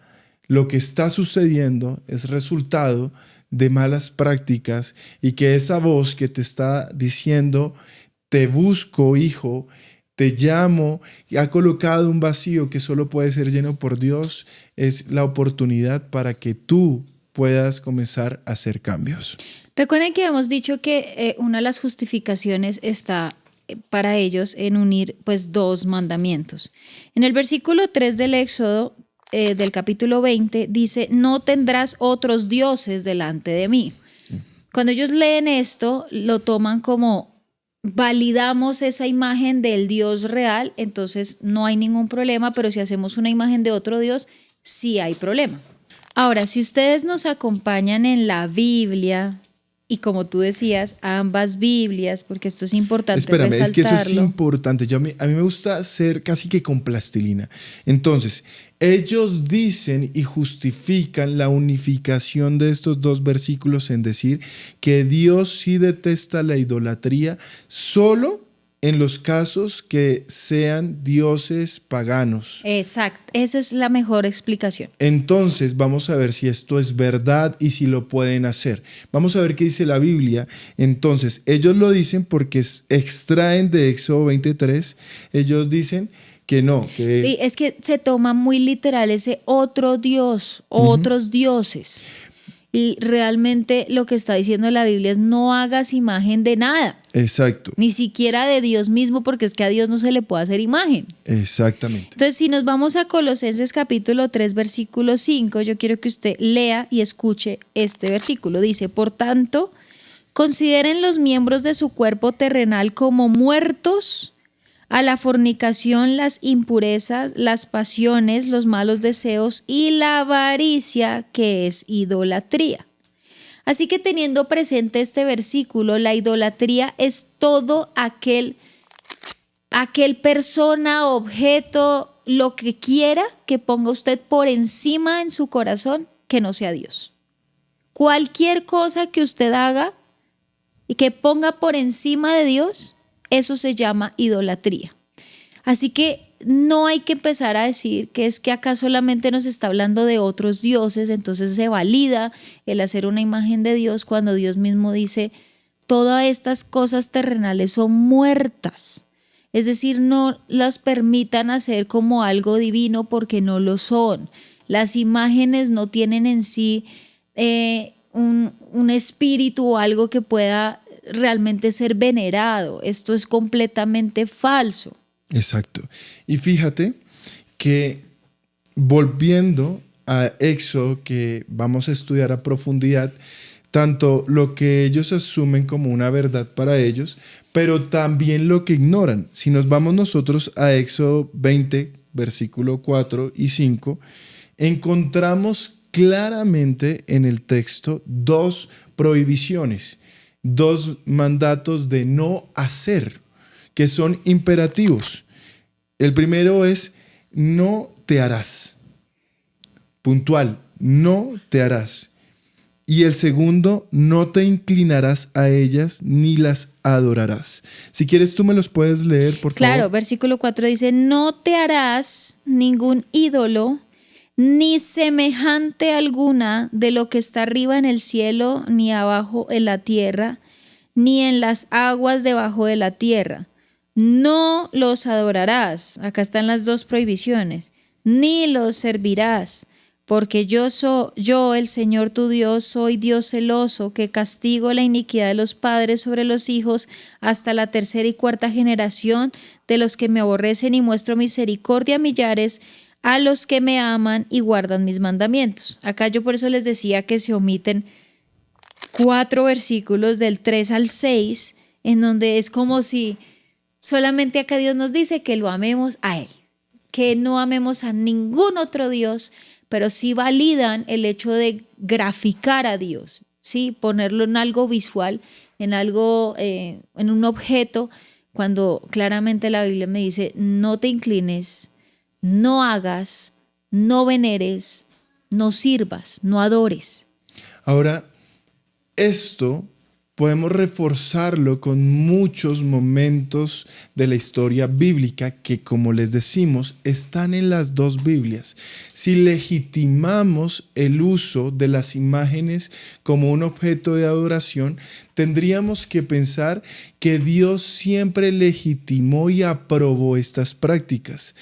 lo que está sucediendo, es resultado de malas prácticas, y que esa voz que te está diciendo, te busco, hijo, te llamo, y ha colocado un vacío que solo puede ser lleno por Dios, es la oportunidad para que tú puedas comenzar a hacer cambios. Recuerden que hemos dicho que una de las justificaciones está para ellos en unir pues 2 mandamientos. En el versículo 3 del Éxodo, del capítulo 20, dice, no tendrás otros dioses delante de mí. Cuando ellos leen esto, lo toman como validamos esa imagen del Dios real, entonces no hay ningún problema, pero si hacemos una imagen de otro Dios, sí hay problema. Ahora, si ustedes nos acompañan en la Biblia, y como tú decías, ambas Biblias, porque esto es importante Espérame, es que eso es resaltarlo. importante. A mí me gusta hacer casi que con plastilina. Entonces, ellos dicen y justifican la unificación de estos dos versículos en decir que Dios sí detesta la idolatría solo en los casos que sean dioses paganos. Exacto, esa es la mejor explicación. Entonces vamos a ver si esto es verdad y si lo pueden hacer. Vamos a ver qué dice la Biblia. Entonces ellos lo dicen porque extraen de Éxodo 23. Ellos dicen que no. Que Sí, es que se toma muy literal ese otro Dios, otros dioses. Y realmente lo que está diciendo la Biblia es no hagas imagen de nada, Exacto, ni siquiera de Dios mismo, porque es que a Dios no se le puede hacer imagen. exactamente. Entonces, si nos vamos a Colosenses capítulo 3, versículo 5, yo quiero que usted lea y escuche este versículo. Dice, por tanto, consideren los miembros de su cuerpo terrenal como muertos a la fornicación, las impurezas, las pasiones, los malos deseos y la avaricia, que es idolatría. Así que teniendo presente este versículo, la idolatría es todo aquel persona, objeto, lo que quiera que ponga usted por encima en su corazón que no sea Dios. Cualquier cosa que usted haga y que ponga por encima de Dios, eso se llama idolatría. Así que no hay que empezar a decir que es que acá solamente nos está hablando de otros dioses, entonces se valida el hacer una imagen de Dios cuando Dios mismo dice, todas estas cosas terrenales son muertas. Es decir, no las permitan hacer como algo divino porque no lo son. Las imágenes no tienen en sí un espíritu o algo que pueda realmente ser venerado. Esto es completamente falso. Exacto. Y fíjate que volviendo a Éxodo, que vamos a estudiar a profundidad, tanto lo que ellos asumen como una verdad para ellos, pero también lo que ignoran. Si nos vamos nosotros a Éxodo 20, versículo 4 y 5, encontramos claramente en el texto dos prohibiciones, dos mandatos de no hacer, que son imperativos. El primero es, no te harás. Puntual, no te harás. Y el segundo, no te inclinarás a ellas ni las adorarás. Si quieres, tú me los puedes leer, por favor. Claro, versículo 4 dice, no te harás ningún ídolo, ni semejante alguna de lo que está arriba en el cielo, ni abajo en la tierra, ni en las aguas debajo de la tierra. No los adorarás. Acá están las dos prohibiciones. Ni los servirás. Porque yo, el Señor tu Dios, soy Dios celoso, que castigo la iniquidad de los padres sobre los hijos hasta la tercera y cuarta generación de los que me aborrecen, y muestro misericordia a millares a los que me aman y guardan mis mandamientos. Acá yo por eso les decía que se omiten 4 versículos del 3 al 6, en donde es como si solamente acá Dios nos dice que lo amemos a Él, que no amemos a ningún otro Dios, pero sí validan el hecho de graficar a Dios, ¿sí? Ponerlo en algo visual, en algo, en un objeto, cuando claramente la Biblia me dice, no te inclines, no hagas, no veneres, no sirvas, no adores. Ahora, esto podemos reforzarlo con muchos momentos de la historia bíblica que, como les decimos, están en las dos Biblias. Si legitimamos el uso de las imágenes como un objeto de adoración, tendríamos que pensar que Dios siempre legitimó y aprobó estas prácticas.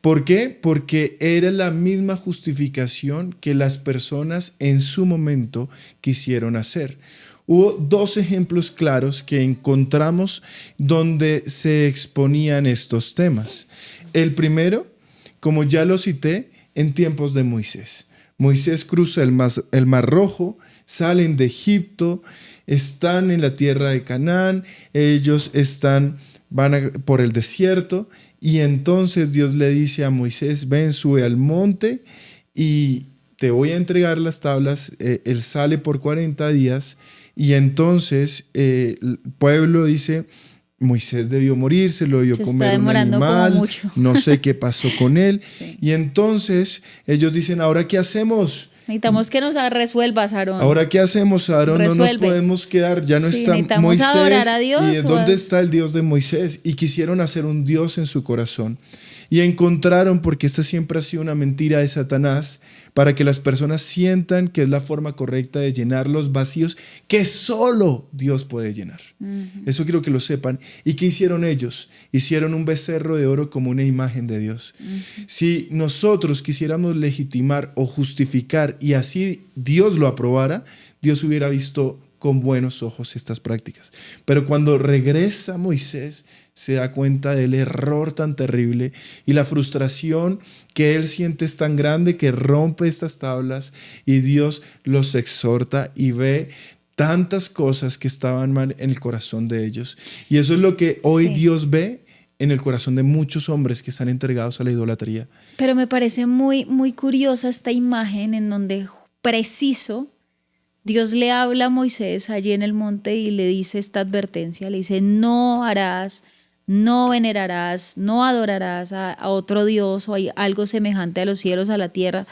¿Por qué? Porque era la misma justificación que las personas en su momento quisieron hacer. Hubo 2 ejemplos claros que encontramos donde se exponían estos temas. El primero, como ya lo cité, en tiempos de Moisés. Moisés cruza el Mar Rojo, salen de Egipto, están en la tierra de Canaán, ellos van por el desierto, y entonces Dios le dice a Moisés, ven, sube al monte y te voy a entregar las tablas. Él sale por 40 días Y entonces el pueblo dice, Moisés debió morir, se lo debió Se está comer un demorando como animal, mucho. no sé qué pasó con él. Sí. Y entonces ellos dicen, ¿ahora qué hacemos? Necesitamos que nos resuelvas, Aarón. ¿Ahora qué hacemos, Aarón? No nos Resuelve. podemos quedar, ya no Sí, está necesitamos Moisés. adorar a Dios, ¿Y o dónde a- está el Dios de Moisés? Y quisieron hacer un Dios en su corazón. Y encontraron, porque esta siempre ha sido una mentira de Satanás, para que las personas sientan que es la forma correcta de llenar los vacíos que solo Dios puede llenar. Eso quiero que lo sepan. ¿Y qué hicieron ellos? Hicieron un becerro de oro como una imagen de Dios. Si nosotros quisiéramos legitimar o justificar y así Dios lo aprobara, Dios hubiera visto con buenos ojos estas prácticas. Pero cuando regresa Moisés, se da cuenta del error tan terrible y la frustración que él siente es tan grande que rompe estas tablas y Dios los exhorta y ve tantas cosas que estaban mal en el corazón de ellos. Y eso es lo que hoy Sí. Dios ve en el corazón de muchos hombres que están entregados a la idolatría. Pero me parece muy, muy curiosa esta imagen en donde preciso Dios le habla a Moisés allí en el monte y le dice esta advertencia, le dice, no harás, no venerarás, no adorarás a otro Dios o a algo semejante a los cielos, a la tierra.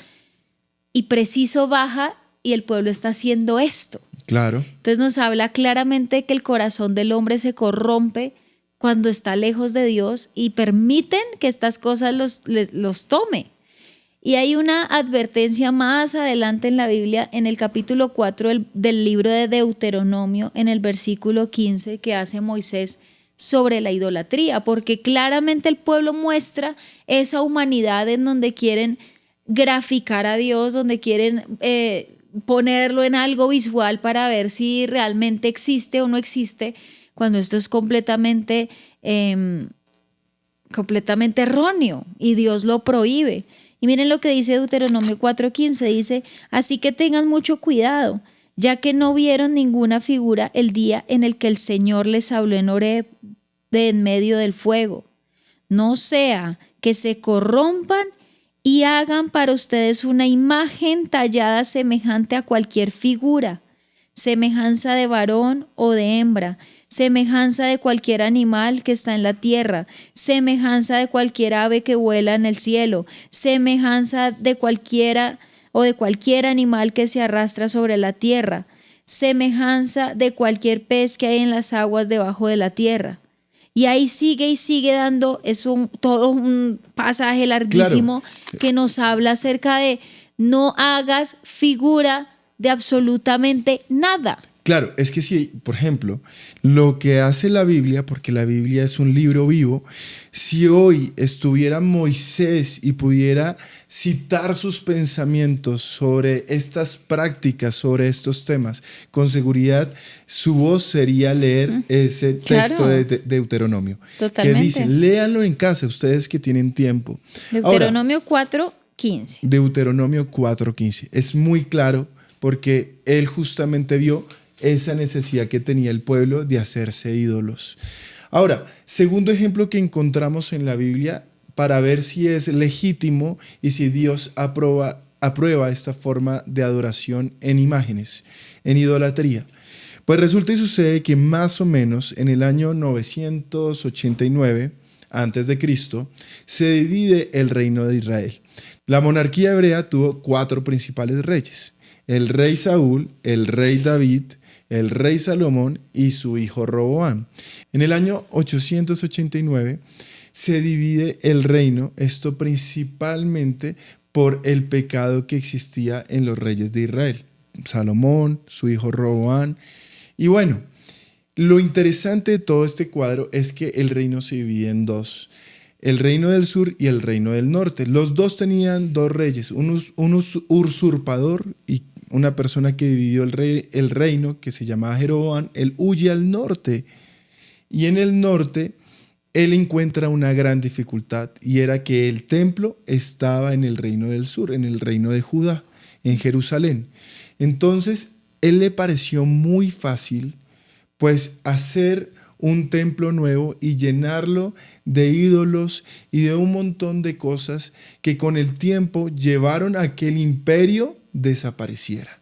Y preciso baja y el pueblo está haciendo esto. Claro. Entonces nos habla claramente que el corazón del hombre se corrompe cuando está lejos de Dios y permiten que estas cosas los tome. Y hay una advertencia más adelante en la Biblia, en el capítulo 4 del libro de Deuteronomio, en el versículo 15, que hace Moisés sobre la idolatría, porque claramente el pueblo muestra esa humanidad en donde quieren graficar a Dios, donde quieren ponerlo en algo visual para ver si realmente existe o no existe, cuando esto es completamente erróneo y Dios lo prohíbe. Y miren lo que dice Deuteronomio 4:15, dice, así que tengan mucho cuidado, ya que no vieron ninguna figura el día en el que el Señor les habló en Horeb de en medio del fuego. No sea que se corrompan y hagan para ustedes una imagen tallada semejante a cualquier figura, semejanza de varón o de hembra, semejanza de cualquier animal que está en la tierra, semejanza de cualquier ave que vuela en el cielo, semejanza de cualquier animal que se arrastra sobre la tierra, semejanza de cualquier pez que hay en las aguas debajo de la tierra. Y ahí sigue y sigue dando, todo un pasaje larguísimo, claro, que nos habla acerca de no hagas figura de absolutamente nada. Claro, es que si, por ejemplo, lo que hace la Biblia, porque la Biblia es un libro vivo, si hoy estuviera Moisés y pudiera citar sus pensamientos sobre estas prácticas, sobre estos temas, con seguridad su voz sería leer ese texto, claro, de Deuteronomio. Totalmente. Que dice, léanlo en casa, ustedes que tienen tiempo. Deuteronomio 4:15. Deuteronomio 4:15. Es muy claro porque él justamente vio esa necesidad que tenía el pueblo de hacerse ídolos. Ahora, segundo ejemplo que encontramos en la Biblia para ver si es legítimo y si Dios aprueba esta forma de adoración en imágenes, en idolatría. Pues resulta y sucede que más o menos en el año 989 a.C. se divide el reino de Israel. La monarquía hebrea tuvo 4 principales reyes: el rey Saúl, el rey David, el rey Salomón y su hijo Roboam. En el año 889 se divide el reino, esto principalmente por el pecado que existía en los reyes de Israel, Salomón, su hijo Roboam. Y bueno, lo interesante de todo este cuadro es que el reino se divide en 2. El reino del sur y el reino del norte. Los dos tenían 2 reyes, un usurpador y una persona que dividió el reino, que se llamaba Jeroboam. Él huye al norte y en el norte él encuentra una gran dificultad y era que el templo estaba en el reino del sur, en el reino de Judá, en Jerusalén. Entonces él le pareció muy fácil pues hacer un templo nuevo y llenarlo de ídolos y de un montón de cosas que con el tiempo llevaron a que el imperio desapareciera.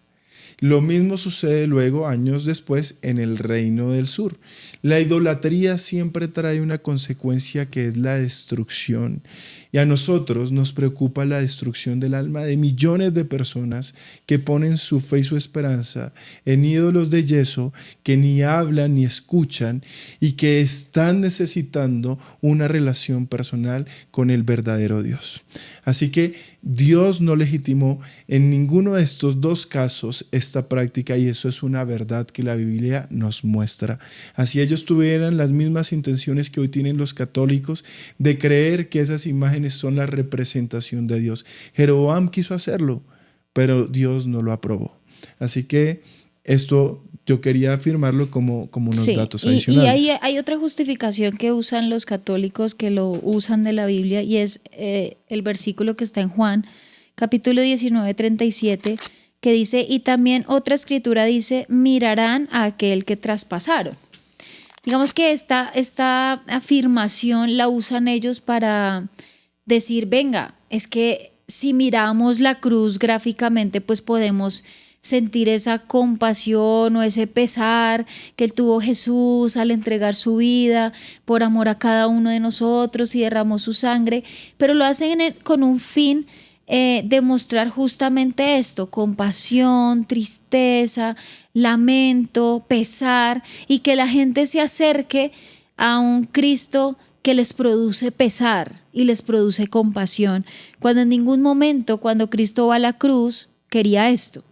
Lo mismo sucede luego, años después, en el Reino del Sur. La idolatría siempre trae una consecuencia que es la destrucción. Y a nosotros nos preocupa la destrucción del alma de millones de personas que ponen su fe y su esperanza en ídolos de yeso que ni hablan ni escuchan y que están necesitando una relación personal con el verdadero Dios. Así que Dios no legitimó en ninguno de estos dos casos esta práctica, y eso es una verdad que la Biblia nos muestra. Así ellos tuvieran las mismas intenciones que hoy tienen los católicos de creer que esas imágenes son la representación de Dios. Jeroboam quiso hacerlo, pero Dios no lo aprobó. Así que esto yo quería afirmarlo como unos datos adicionales. Y hay otra justificación que usan los católicos, que lo usan de la Biblia, y es el versículo que está en Juan, capítulo 19, 37, que dice: y también otra escritura dice, mirarán a aquel que traspasaron. Digamos que esta afirmación la usan ellos para decir, venga, es que si miramos la cruz gráficamente, pues podemos sentir esa compasión o ese pesar que tuvo Jesús al entregar su vida por amor a cada uno de nosotros y derramó su sangre, pero lo hacen con un fin de mostrar justamente esto: compasión, tristeza, lamento, pesar, y que la gente se acerque a un Cristo que les produce pesar y les produce compasión, cuando en ningún momento, cuando Cristo va a la cruz, quería esto.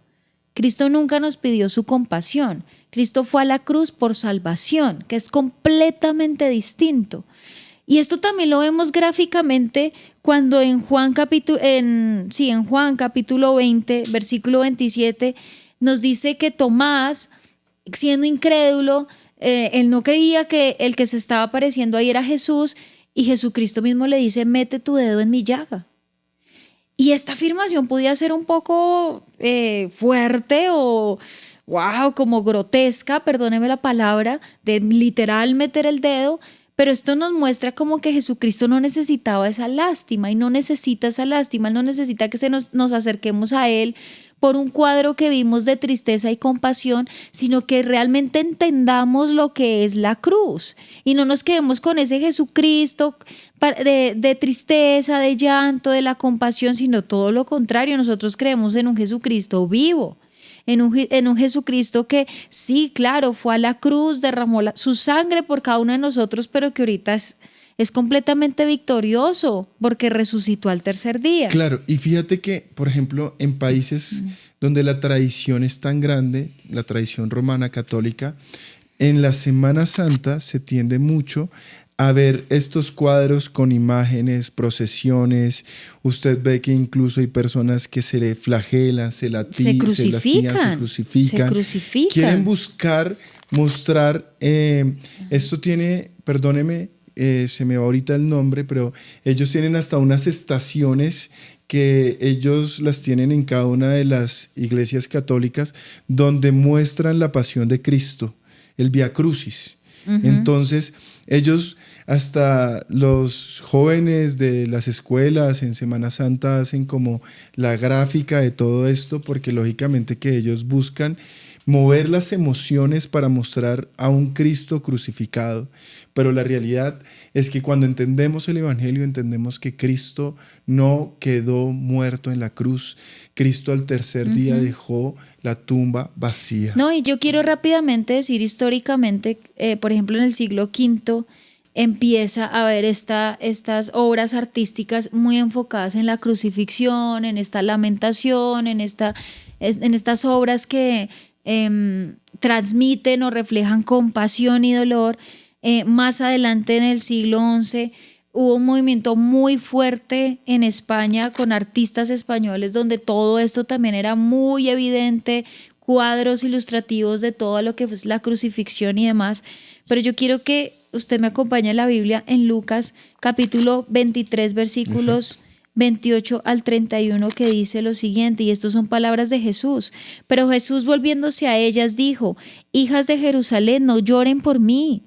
Cristo nunca nos pidió su compasión. Cristo fue a la cruz por salvación, que es completamente distinto. Y esto también lo vemos gráficamente cuando en Juan capítulo 20, versículo 27, nos dice que Tomás, siendo incrédulo, él no creía que el que se estaba apareciendo ahí era Jesús, y Jesucristo mismo le dice: mete tu dedo en mi llaga. Y esta afirmación podía ser un poco fuerte o wow, como grotesca, perdóneme la palabra, de literal meter el dedo, pero esto nos muestra como que Jesucristo no necesitaba esa lástima, y no necesita esa lástima. Él no necesita que nos acerquemos a Él por un cuadro que vimos de tristeza y compasión, sino que realmente entendamos lo que es la cruz y no nos quedemos con ese Jesucristo de tristeza, de llanto, de la compasión, sino todo lo contrario. Nosotros creemos en un Jesucristo vivo, en un Jesucristo que sí, claro, fue a la cruz, derramó su sangre por cada uno de nosotros, pero que ahorita es completamente victorioso porque resucitó al tercer día. Claro, y fíjate que, por ejemplo, en países donde la tradición es tan grande, la tradición romana católica, en la Semana Santa se tiende mucho a ver estos cuadros con imágenes, procesiones. Usted ve que incluso hay personas que se le flagelan, se lastiman, se crucifican. Quieren buscar, mostrar, esto tiene, perdóneme, se me va ahorita el nombre, pero ellos tienen hasta unas estaciones que ellos las tienen en cada una de las iglesias católicas, donde muestran la pasión de Cristo, el Vía Crucis. Entonces ellos, hasta los jóvenes de las escuelas en Semana Santa, hacen como la gráfica de todo esto, porque lógicamente que ellos buscan mover las emociones para mostrar a un Cristo crucificado. Pero la realidad es que cuando entendemos el Evangelio, entendemos que Cristo no quedó muerto en la cruz. Cristo al tercer día dejó la tumba vacía. No, y yo quiero rápidamente decir históricamente, por ejemplo, en el siglo V empieza a haber estas obras artísticas muy enfocadas en la crucifixión, en esta lamentación, en estas obras que transmiten o reflejan compasión y dolor. Más adelante, en el siglo XI, hubo un movimiento muy fuerte en España con artistas españoles donde todo esto también era muy evidente, cuadros ilustrativos de todo lo que es la crucifixión y demás. Pero yo quiero que usted me acompañe en la Biblia en Lucas capítulo 23, versículos 28 al 31, que dice lo siguiente, y estas son palabras de Jesús: pero Jesús, volviéndose a ellas, dijo: hijas de Jerusalén, no lloren por mí,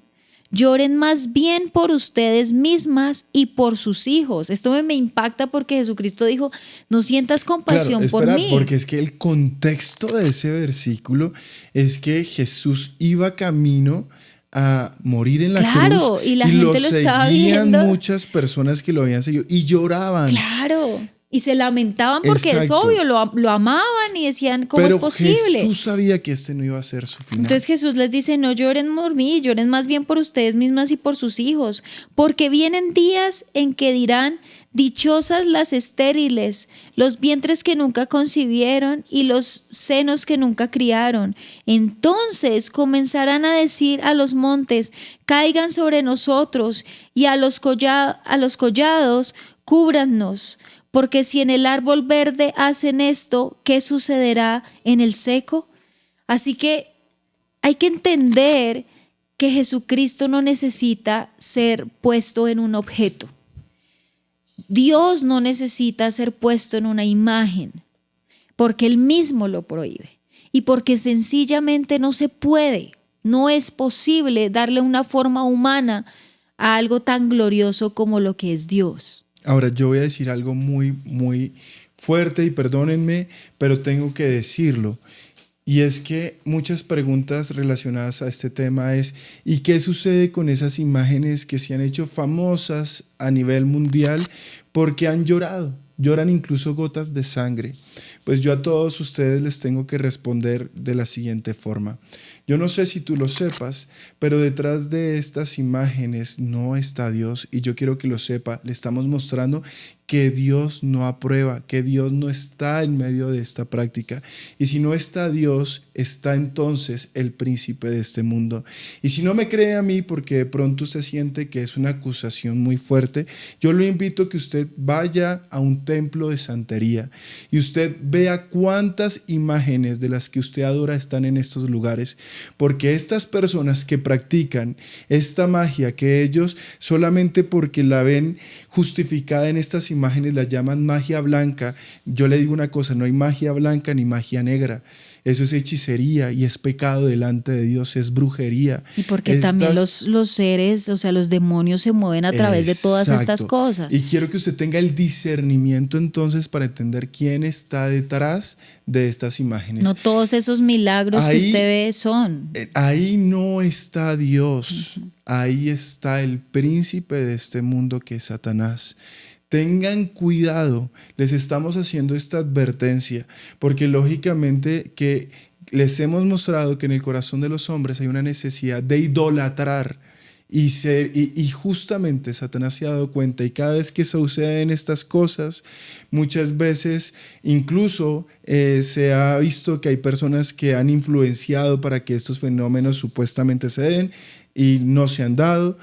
Lloren más bien por ustedes mismas y por sus hijos. Esto me impacta porque Jesucristo dijo, no sientas compasión por mí. Porque es que el contexto de ese versículo es que Jesús iba camino a morir en la cruz. Y la gente lo estaba viendo. Muchas personas que lo habían seguido y lloraban. Claro. Y se lamentaban porque es obvio, lo amaban y decían, ¿cómo es posible? Pero Jesús sabía que este no iba a ser su final. Entonces Jesús les dice, no lloren por mí, lloren más bien por ustedes mismas y por sus hijos, porque vienen días en que dirán, dichosas las estériles, los vientres que nunca concibieron y los senos que nunca criaron. Entonces comenzarán a decir a los montes, caigan sobre nosotros, y a los collados, cúbrannos. Porque si en el árbol verde hacen esto, ¿qué sucederá en el seco? Así que hay que entender que Jesucristo no necesita ser puesto en un objeto. Dios no necesita ser puesto en una imagen, porque Él mismo lo prohíbe. Y porque sencillamente no se puede, no es posible darle una forma humana a algo tan glorioso como lo que es Dios. Ahora, yo voy a decir algo muy, muy fuerte y perdónenme, pero tengo que decirlo. Y es que muchas preguntas relacionadas a este tema es ¿y qué sucede con esas imágenes que se han hecho famosas a nivel mundial porque han llorado? Lloran incluso gotas de sangre. Pues yo a todos ustedes les tengo que responder de la siguiente forma. Yo no sé si tú lo sepas, pero detrás de estas imágenes no está Dios y yo quiero que lo sepa. Le estamos mostrando que Dios no aprueba, que Dios no está en medio de esta práctica. Y si no está Dios, está entonces el príncipe de este mundo. Y si no me cree a mí porque de pronto se siente que es una acusación muy fuerte, yo lo invito a que usted vaya a un templo de santería y usted vea cuántas imágenes de las que usted adora están en estos lugares, porque estas personas que practican esta magia que ellos solamente porque la ven justificada en estas imágenes la llaman magia blanca. Yo le digo una cosa, no hay magia blanca ni magia negra. Eso es hechicería y es pecado delante de Dios, es brujería. Y porque también los seres, o sea, los demonios se mueven a través de todas estas cosas. Y quiero que usted tenga el discernimiento entonces para entender quién está detrás de estas imágenes. No todos esos milagros que usted ve son. Ahí no está Dios, ahí está el príncipe de este mundo que es Satanás. Tengan cuidado, les estamos haciendo esta advertencia, porque lógicamente que les hemos mostrado que en el corazón de los hombres hay una necesidad de idolatrar y justamente Satanás se ha dado cuenta y cada vez que suceden estas cosas, muchas veces incluso se ha visto que hay personas que han influenciado para que estos fenómenos supuestamente se den y no se han dado.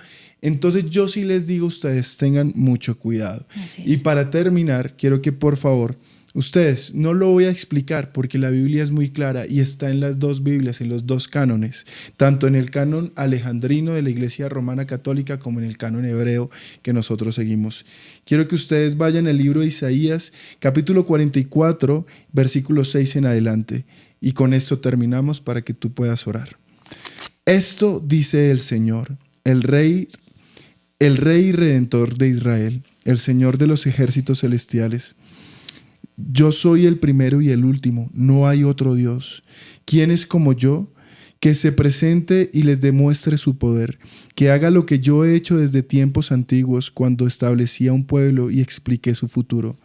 Entonces yo sí les digo a ustedes, tengan mucho cuidado. Y para terminar, quiero que por favor, ustedes, no lo voy a explicar porque la Biblia es muy clara y está en las dos Biblias, en los dos cánones, tanto en el canon alejandrino de la Iglesia Romana Católica como en el canon hebreo que nosotros seguimos. Quiero que ustedes vayan al libro de Isaías, capítulo 44, versículo 6 en adelante. Y con esto terminamos para que tú puedas orar. Esto dice el Señor, el Rey y Redentor de Israel, el Señor de los ejércitos celestiales. Yo soy el primero y el último, no hay otro Dios. ¿Quién es como yo? Que se presente y les demuestre su poder, que haga lo que yo he hecho desde tiempos antiguos cuando establecí a un pueblo y expliqué su futuro.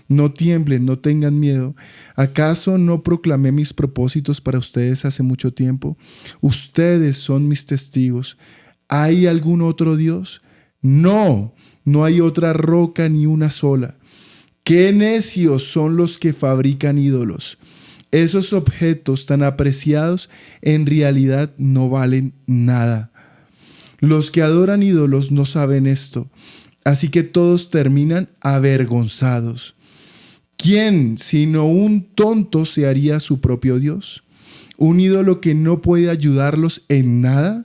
No tiemblen, no tengan miedo. ¿Acaso no proclamé mis propósitos para ustedes hace mucho tiempo? Ustedes son mis testigos. ¿Hay algún otro Dios? No, no hay otra roca ni una sola. ¡Qué necios son los que fabrican ídolos! Esos objetos tan apreciados en realidad no valen nada. Los que adoran ídolos no saben esto, así que todos terminan avergonzados. ¿Quién, sino un tonto, se haría su propio Dios? ¿Un ídolo que no puede ayudarlos en nada?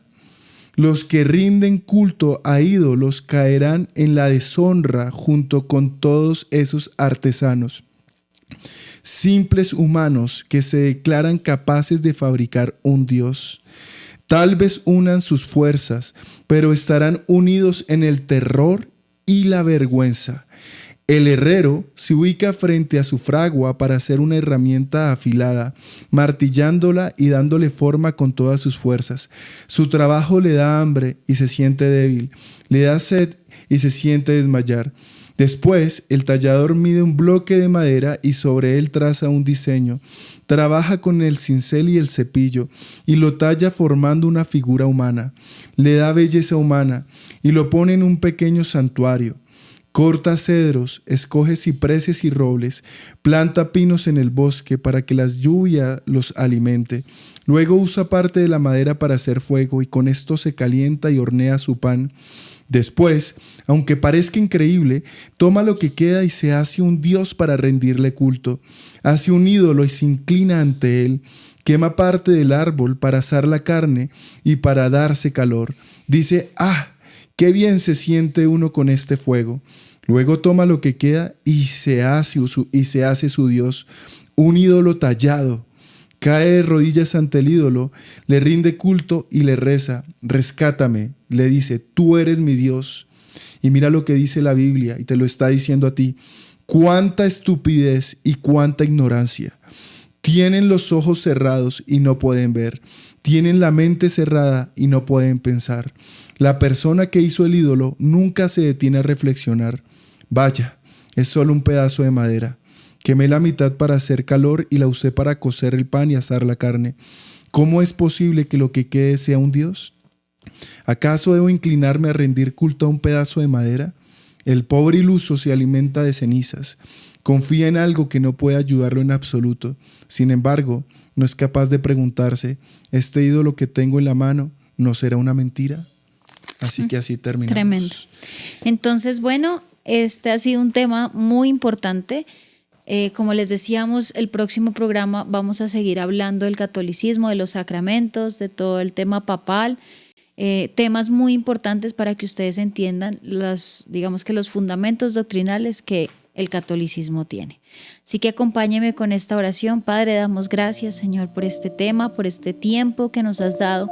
Los que rinden culto a ídolos caerán en la deshonra junto con todos esos artesanos. Simples humanos que se declaran capaces de fabricar un Dios. Tal vez unan sus fuerzas, pero estarán unidos en el terror y la vergüenza. El herrero se ubica frente a su fragua para hacer una herramienta afilada, martillándola y dándole forma con todas sus fuerzas. Su trabajo le da hambre y se siente débil, le da sed y se siente desmayar. Después, el tallador mide un bloque de madera y sobre él traza un diseño. Trabaja con el cincel y el cepillo y lo talla formando una figura humana. Le da belleza humana y lo pone en un pequeño santuario. Corta cedros, escoge cipreses y robles, planta pinos en el bosque para que la lluvia los alimente. Luego usa parte de la madera para hacer fuego y con esto se calienta y hornea su pan. Después, aunque parezca increíble, toma lo que queda y se hace un dios para rendirle culto. Hace un ídolo y se inclina ante él. Quema parte del árbol para asar la carne y para darse calor. Dice, ¡ah! ¡Qué bien se siente uno con este fuego! Luego toma lo que queda y se hace su dios, un ídolo tallado. Cae de rodillas ante el ídolo, le rinde culto y le reza, rescátame, le dice, tú eres mi Dios. Y mira lo que dice la Biblia y te lo está diciendo a ti. Cuánta estupidez y cuánta ignorancia. Tienen los ojos cerrados y no pueden ver. Tienen la mente cerrada y no pueden pensar. La persona que hizo el ídolo nunca se detiene a reflexionar. Vaya, es solo un pedazo de madera. Quemé la mitad para hacer calor y la usé para cocer el pan y asar la carne. ¿Cómo es posible que lo que quede sea un Dios? ¿Acaso debo inclinarme a rendir culto a un pedazo de madera? El pobre iluso se alimenta de cenizas. Confía en algo que no puede ayudarlo en absoluto. Sin embargo, no es capaz de preguntarse, ¿este ídolo que tengo en la mano no será una mentira? Así que así terminamos. Tremendo. Entonces, bueno, este ha sido un tema muy importante. Como les decíamos, el próximo programa vamos a seguir hablando del catolicismo, de los sacramentos, de todo el tema papal, temas muy importantes para que ustedes entiendan digamos que los fundamentos doctrinales que el catolicismo tiene. Así que acompáñeme con esta oración. Padre, damos gracias, Señor, por este tema, por este tiempo que nos has dado,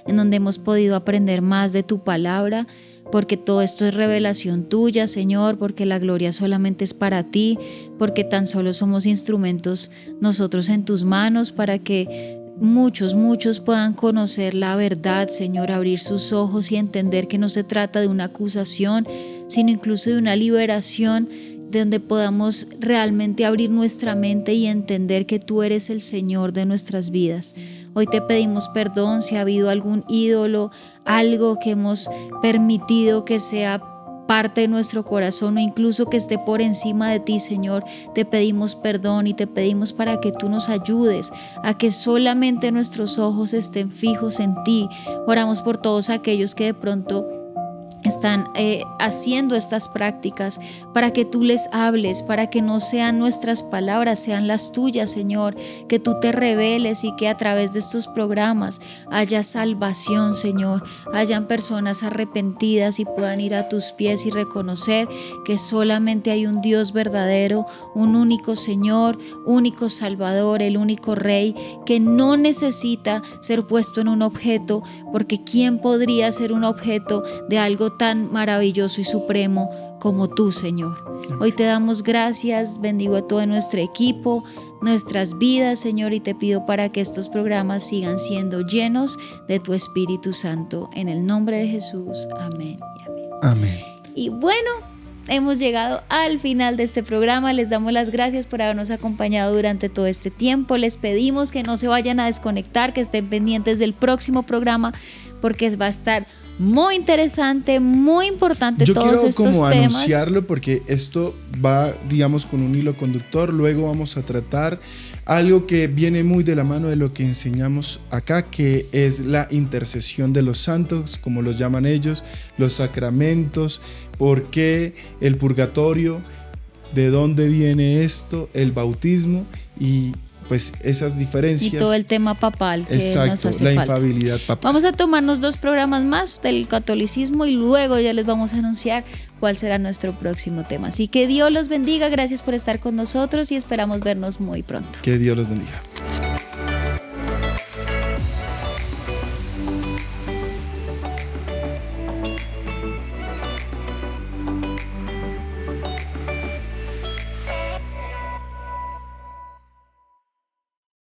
en donde hemos podido aprender más de tu palabra, porque todo esto es revelación tuya, Señor, porque la gloria solamente es para ti, porque tan solo somos instrumentos nosotros en tus manos para que muchos puedan conocer la verdad, Señor, abrir sus ojos y entender que no se trata de una acusación, sino incluso de una liberación, de donde podamos realmente abrir nuestra mente y entender que tú eres el Señor de nuestras vidas. Hoy te pedimos perdón si ha habido algún ídolo, algo que hemos permitido que sea parte de nuestro corazón o incluso que esté por encima de ti, Señor. Te pedimos perdón y te pedimos para que tú nos ayudes a que solamente nuestros ojos estén fijos en ti. Oramos por todos aquellos que de pronto están haciendo estas prácticas, para que tú les hables, para que no sean nuestras palabras, sean las tuyas, Señor, que tú te reveles y que a través de estos programas haya salvación, Señor, hayan personas arrepentidas y puedan ir a tus pies y reconocer que solamente hay un Dios verdadero, un único Señor, único Salvador, el único Rey, que no necesita ser puesto en un objeto, porque ¿quién podría ser un objeto de algo tan maravilloso y supremo como tú, Señor? Hoy te damos gracias, bendigo a todo nuestro equipo, nuestras vidas, Señor, y te pido para que estos programas sigan siendo llenos de tu Espíritu Santo. En el nombre de Jesús, amén y amén. Amén. Y bueno, hemos llegado al final de este programa. Les damos las gracias por habernos acompañado durante todo este tiempo. Les pedimos que no se vayan a desconectar, que estén pendientes del próximo programa, porque va a estar muy interesante, muy importante. Yo todos quiero estos como temas. anunciarlo porque esto va, digamos, con un hilo conductor. Luego vamos a tratar algo que viene muy de la mano de lo que enseñamos acá, que es la intercesión de los santos, como los llaman ellos, los sacramentos, por qué el purgatorio, de dónde viene esto, el bautismo y pues esas diferencias. Y todo el tema papal que exacto, nos hace la falta. infabilidad papal. Vamos a tomarnos 2 programas más del catolicismo y luego ya les vamos a anunciar cuál será nuestro próximo tema. Así que Dios los bendiga, gracias por estar con nosotros y esperamos vernos muy pronto. Que Dios los bendiga.